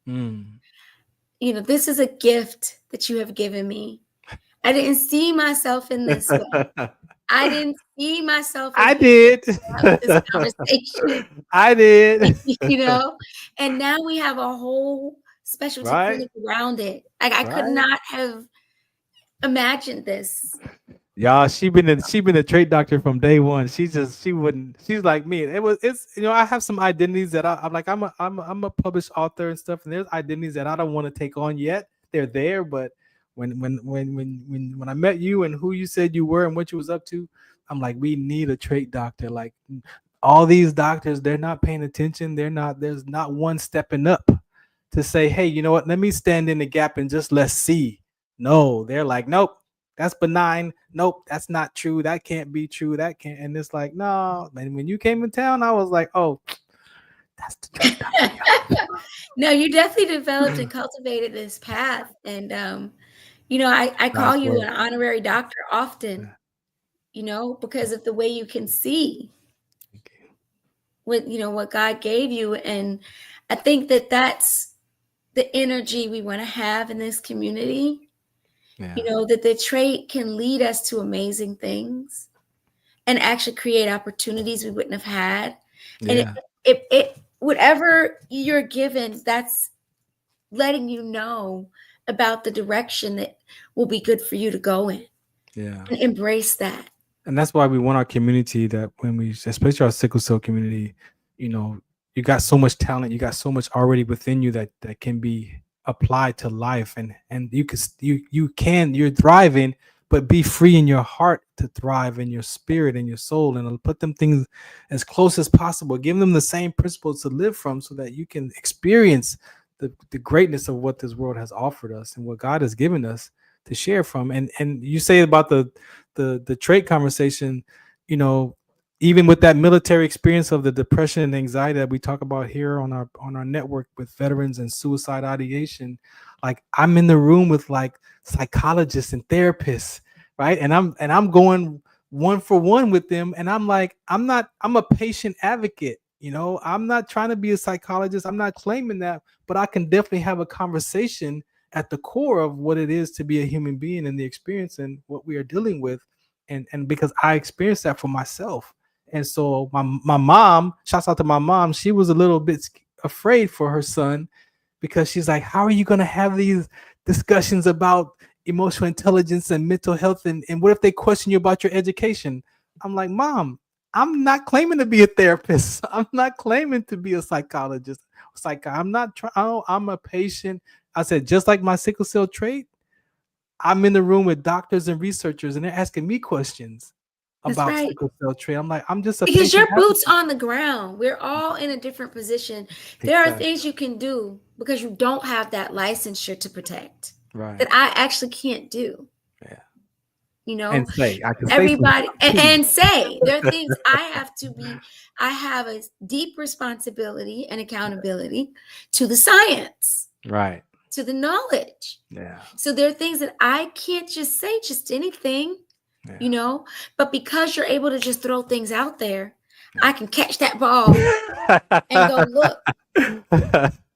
You know, this is a gift that you have given me. I didn't see myself in this way. I didn't see myself. I did. This conversation. I did. You know, and now we have a whole specialty clinic around it. Like I could not have imagined this. Y'all, she been a trait doctor from day one. She's like me. It's you know, I have some identities that I'm like I'm a published author and stuff, and there's identities that I don't want to take on yet. They're there, but when I met you and who you said you were and what you was up to, I'm like, we need a trait doctor. Like all these doctors, they're not paying attention. There's not one stepping up to say, hey, you know what? Let me stand in the gap and just let's see. No, they're like, nope, that's benign. Nope, that's not true. That can't be true. That can't. And it's like, no. And when you came in town, I was like, oh, that's the trait doctor. No, you definitely developed and cultivated this path. And you know, I call you an honorary doctor often, you know, because of the way you can see what God gave you. And I think that that's the energy we want to have in this community. You know, that the trait can lead us to amazing things and actually create opportunities we wouldn't have had. And whatever you're given, that's letting you know about the direction that will be good for you to go in. Yeah. And embrace that. And that's why we want our community, that when we, especially our sickle cell community, you know, you got so much talent, you got so much already within you that can be applied to life, and you're thriving, but be free in your heart to thrive, in your spirit and your soul, and put them things as close as possible. Give them the same principles to live from, so that you can experience the greatness of what this world has offered us and what God has given us to share from. And you say about the trait conversation, you know, even with that military experience of the depression and anxiety that we talk about here on our network with veterans and suicide ideation, like I'm in the room with like psychologists and therapists, right? And I'm going one for one with them, and I'm like, I'm a patient advocate. You know, I'm not trying to be a psychologist. I'm not claiming that, but I can definitely have a conversation at the core of what it is to be a human being and the experience and what we are dealing with. And because I experienced that for myself. And so my mom, shouts out to my mom, she was a little bit afraid for her son, because she's like, how are you going to have these discussions about emotional intelligence and mental health? And what if they question you about your education? I'm like, Mom, I'm not claiming to be a therapist. I'm not claiming to be a psychologist. I'm not trying. I'm a patient. I said, just like my sickle cell trait, I'm in the room with doctors and researchers, and they're asking me questions about sickle cell trait. I'm like, I'm just because your boots on the ground. We're all in a different position. There are things you can do because you don't have that licensure to protect, right? That I actually can't do. Yeah. You know, and say, I can everybody and say there are things I have a deep responsibility and accountability to the science, right? To the knowledge. Yeah. So there are things that I can't just say just anything, you know, but because you're able to just throw things out there, I can catch that ball and go look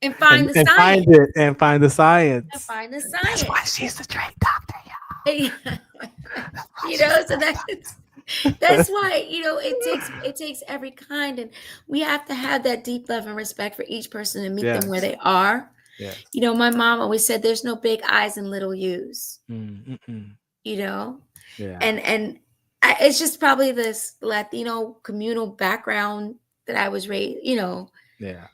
and find the science. Find the science. And find the science. That's why she's the trained doctor, you know, so that's why, you know, it takes every kind, and we have to have that deep love and respect for each person and meet them where they are. Yeah. You know, my mom always said there's no big I's and little U's. You know? Yeah. And it's just probably this Latino communal background that I was raised, you know. Yeah.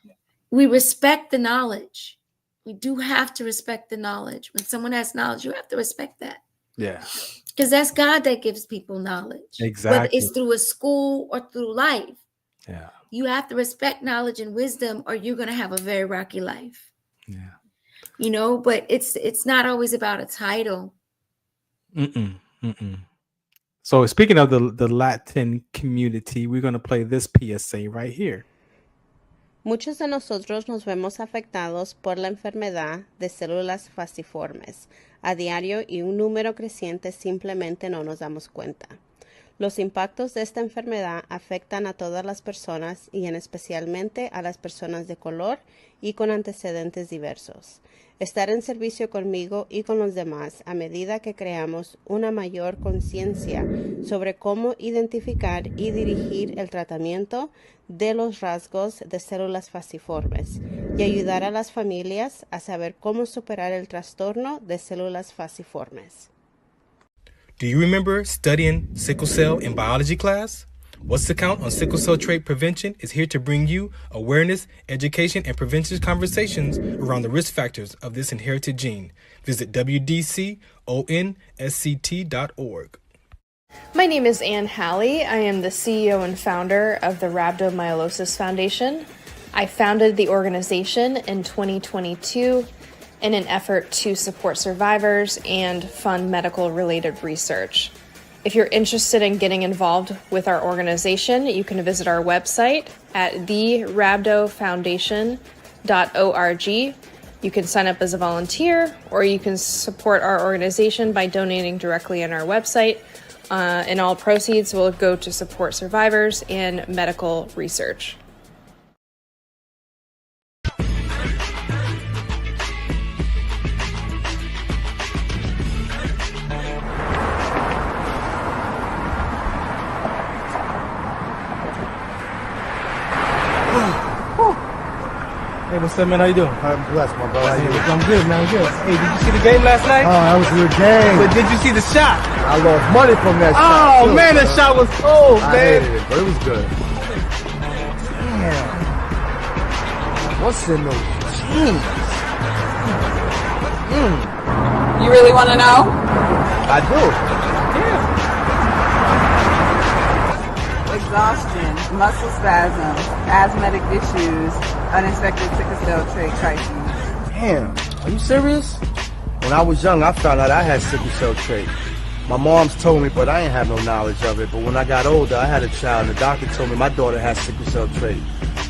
We respect the knowledge. We do have to respect the knowledge. When someone has knowledge, you have to respect that. Yeah. Because that's God that gives people knowledge. Exactly. Whether it's through a school or through life. Yeah. You have to respect knowledge and wisdom, or you're going to have a very rocky life. Yeah. You know, but it's not always about a title. So speaking of the Latin community, we're going to play this PSA right here. Muchos de nosotros nos vemos afectados por la enfermedad de células falciformes a diario, y un número creciente simplemente no nos damos cuenta. Los impactos de esta enfermedad afectan a todas las personas, y en especialmente a las personas de color y con antecedentes diversos. Estar en servicio conmigo y con los demás a medida que creamos una mayor conciencia sobre cómo identificar y dirigir el tratamiento de los rasgos de células falciformes, y ayudar a las familias a saber cómo superar el trastorno de células falciformes. Do you remember studying sickle cell in biology class? What's the Count on Sickle Cell Trait Prevention is here to bring you awareness, education, and prevention conversations around the risk factors of this inherited gene. Visit wdconsct.org. My name is Ann Halley. I am the CEO and founder of the Rhabdomyolysis Foundation. I founded the organization in 2022 in an effort to support survivors and fund medical-related research. If you're interested in getting involved with our organization, you can visit our website at therhabdofoundation.org. You can sign up as a volunteer, or you can support our organization by donating directly on our website. And all proceeds will go to support survivors and medical research. Hey, what's up, man? How you doing? I'm blessed, my brother. How you doing? I'm good, man. I'm good. Hey, did you see the game last night? Oh, that was a good game. But did you see the shot? I lost money from that shot. Oh, man, that shot was cold, I man. hated it, but it was good. Damn. What's in those jeans? You really want to know? I do. Exhaustion, muscle spasms, asthmatic issues, unexpected sickle cell trait crises. Damn. Are you serious? When I was young, I found out I had sickle cell trait. My mom's told me, but I ain't have no knowledge of it. But when I got older, I had a child, and the doctor told me my daughter has sickle cell trait.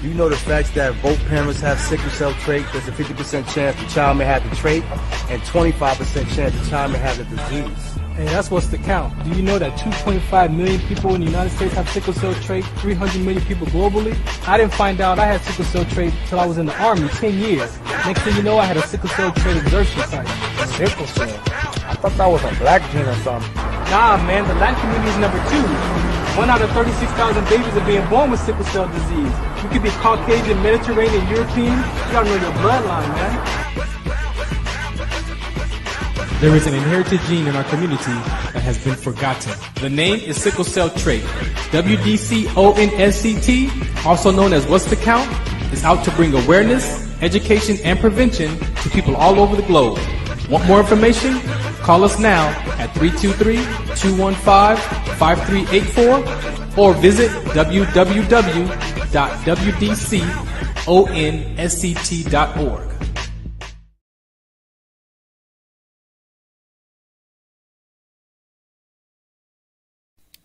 Do you know the facts that both parents have sickle cell trait? There's a 50% chance the child may have the trait, and 25% chance the child may have the disease. Hey, that's what's the count. Do you know that 2.5 million people in the United States have sickle cell trait? 300 million people globally? I didn't find out I had sickle cell trait until I was in the Army, 10 years. Next thing you know, I had a sickle cell trait exertion site. Sickle cell? I thought that was a black gene or something. Nah, man, the Latin community is number 2. 1 out of 36,000 babies are being born with sickle cell disease. You could be Caucasian, Mediterranean, European. You gotta know your bloodline, man. There is an inherited gene in our community that has been forgotten. The name is sickle cell trait. WDCONSCT, also known as What's the Count, is out to bring awareness, education, and prevention to people all over the globe. Want more information? Call us now at 323-215-5384 or visit www.wdconsct.org.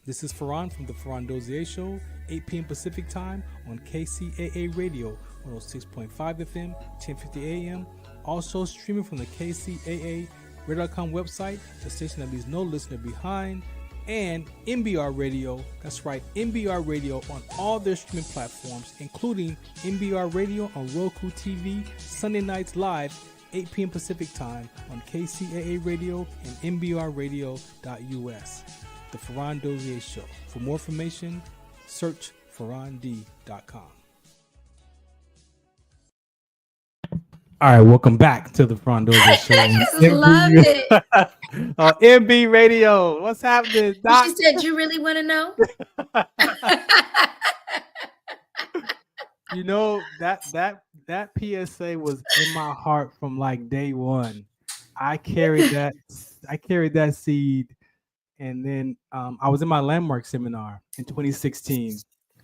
This is Farron from the Farron Dozier Show, 8 p.m. Pacific Time on KCAA Radio, 106.5 FM, 1050 AM. Also streaming from the KCAA Radio.com website, the station that leaves no listener behind, and MBR Radio. That's right, MBR Radio on all their streaming platforms, including MBR Radio on Roku TV, Sunday nights live, 8 p.m. Pacific Time on KCAA Radio and MBRradio.us. The Farron Dozier Show. For more information, search farrond.com. All right, welcome back to the Farron Dozier Show. I just loved it. MB Radio. What's happening, Doc? She said, "You really want to know?" You know, that PSA was in my heart from like day one. I carried that seed. And then I was in my landmark seminar in 2016,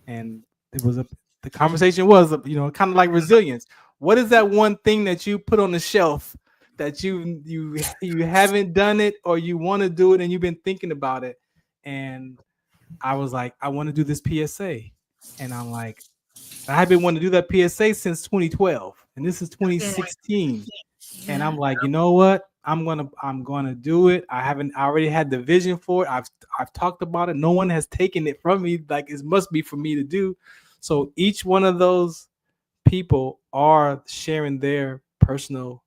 and the conversation was, kind of like resilience. What is that one thing that you put on the shelf that you haven't done it, or you want to do it and you've been thinking about it? And I was like, I want to do this PSA, and I'm like, I have been wanting to do that PSA since 2012, and this is 2016, and I'm like, you know what? I'm gonna do it. I already had the vision for it. I've talked about it. No one has taken it from me. Like, it must be for me to do. So each one of those people are sharing their personal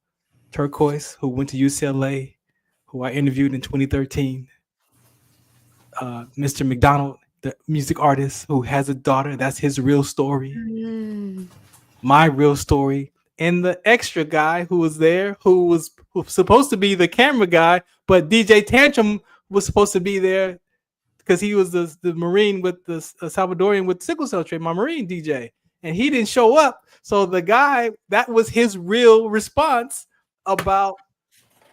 turquoise, who went to UCLA, who I interviewed in 2013. Mr. McDonald, the music artist who has a daughter. That's his real story. My real story. And the extra guy who was there, who was supposed to be the camera guy, but DJ Tantrum was supposed to be there because he was the Marine with the Salvadorian with sickle cell trait, my Marine DJ, and he didn't show up. So the guy, that was his real response about,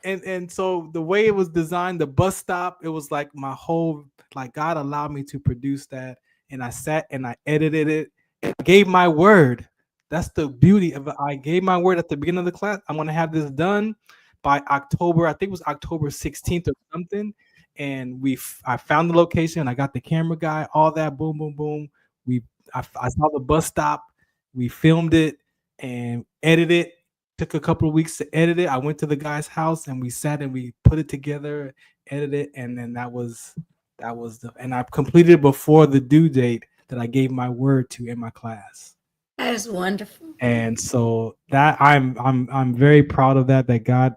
and so the way it was designed, the bus stop, it was like my whole, like, God allowed me to produce that, and I sat and I edited it, and I gave my word. That's the beauty of it. I gave my word at the beginning of the class. I'm going to have this done by October. I think it was October 16th or something. And I found the location. I got the camera guy, all that. Boom, boom, boom. I saw the bus stop. We filmed it and edited it. Took a couple of weeks to edit it. I went to the guy's house and we sat and we put it together, edited it. And then and I completed it before the due date that I gave my word to in my class. That is wonderful. And so that I'm very proud of that God,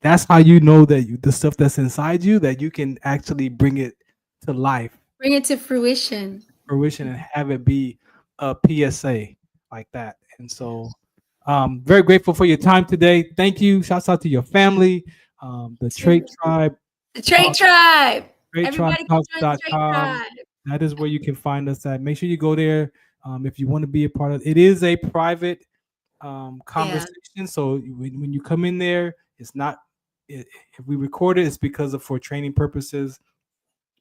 that's how you know that the stuff that's inside you, that you can actually bring it to life. Bring it to fruition. And have it be a PSA like that. And so Very grateful for your time today. Thank you. Shouts out to your family. The Trait Tribe. The Trait Tribe. Everybody can join the Trait TraitTribeTalks.com. Tribe. That is where you can find us at. Make sure you go there if you want to be a part of it. It is a private conversation. So when you come in there, it's not, if we record it, it's because of for training purposes,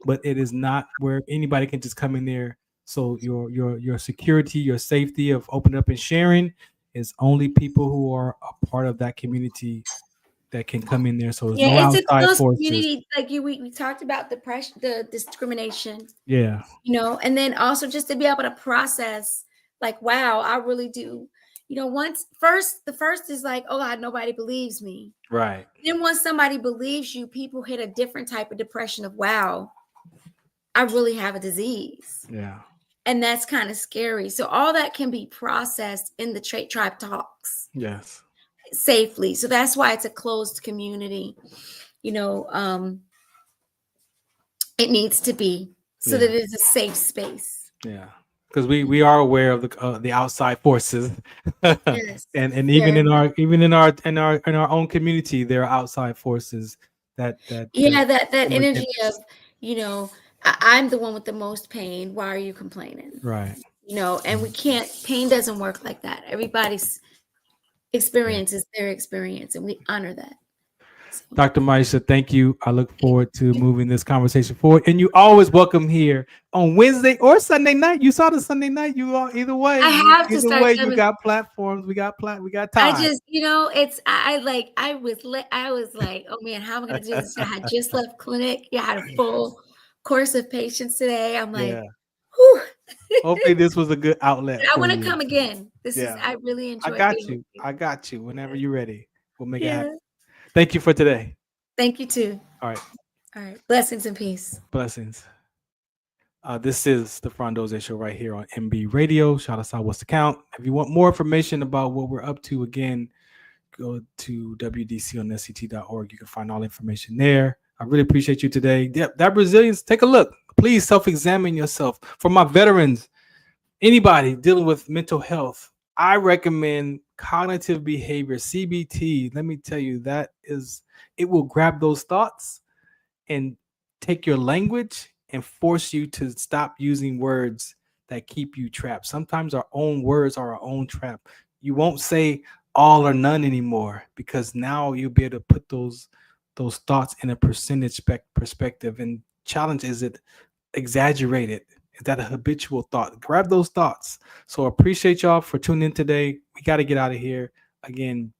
but it is not where anybody can just come in there. So your security, your safety of opening up and sharing is only people who are a part of that community that can come in there. So there's no it's outside a close forces. community. Like we talked about the discrimination. Yeah. And then also just to be able to process, like, wow, I really do. The first is like, oh God, nobody believes me. Right. Then once somebody believes you, people hit a different type of depression of, wow, I really have a disease. Yeah. And that's kind of scary. So all that can be processed in the Trait Tribe Talks. Yes. Safely. So that's why it's a closed community. It needs to be so that it is a safe space. Yeah. Because we are aware of the outside forces, Yes. and even in our own community, there are outside forces that energy of I'm the one with the most pain. Why are you complaining? Right. And we can't. Pain doesn't work like that. Everybody's experience is their experience, and we honor that. Dr. Maisha, thank you. I look forward to moving this conversation forward. And you always welcome here on Wednesday or Sunday night. You saw the Sunday night. You all either way. I have to start. You got platforms. We got time. I just, I was like, oh man, how am I going to do this? I had just left clinic. I had a full course of patients today. I'm like, whew. Hopefully this was a good outlet. I want to come again. I really enjoyed it. I got you. Whenever you're ready, we'll make it happen. Thank you for today. Thank you too. All right. Blessings and peace. Blessings. This is the Farron Dozier Show right here on MB Radio. Shout out, what's the count? If you want more information about what we're up to, again, go to wdconSCT.org. You can find all information there. I really appreciate you today. That Brazilians, take a look. Please self-examine yourself. For my veterans, anybody dealing with mental health, I recommend cognitive behavior, CBT. Let me tell you, it will grab those thoughts and take your language and force you to stop using words that keep you trapped. Sometimes our own words are our own trap. You won't say all or none anymore, because now you'll be able to put those thoughts in a percentage perspective. And challenge, is it exaggerated? Is that a habitual thought? Grab those thoughts. So appreciate y'all for tuning in today. We got to get out of here again.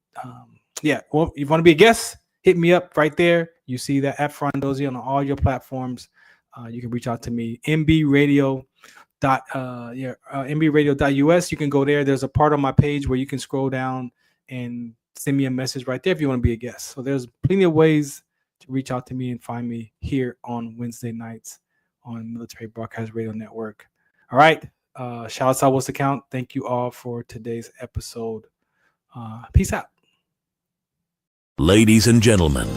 Well, you want to be a guest? Hit me up right there. You see that at Farron Dozier on all your platforms. You can reach out to me. MBRadio.us. You can go there. There's a part on my page where you can scroll down and send me a message right there if you want to be a guest. So there's plenty of ways to reach out to me and find me here on Wednesday nights on Military Broadcast Radio Network. All right. Shout out, what's the count? Thank you all for today's episode. Peace out. Ladies and gentlemen,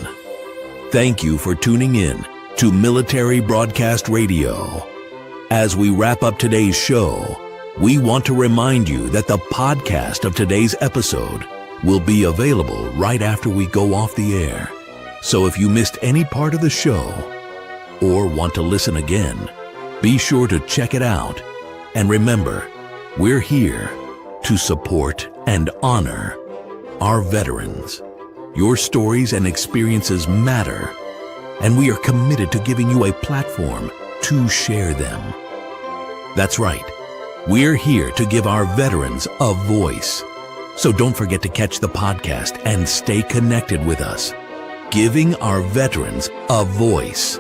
thank you for tuning in to Military Broadcast Radio. As we wrap up today's show, we want to remind you that the podcast of today's episode will be available right after we go off the air. So if you missed any part of the show or want to listen again, be sure to check it out. And remember, we're here to support and honor our veterans. Your stories and experiences matter, and we are committed to giving you a platform to share them. That's right. We're here to give our veterans a voice. So don't forget to catch the podcast and stay connected with us. Giving our veterans a voice.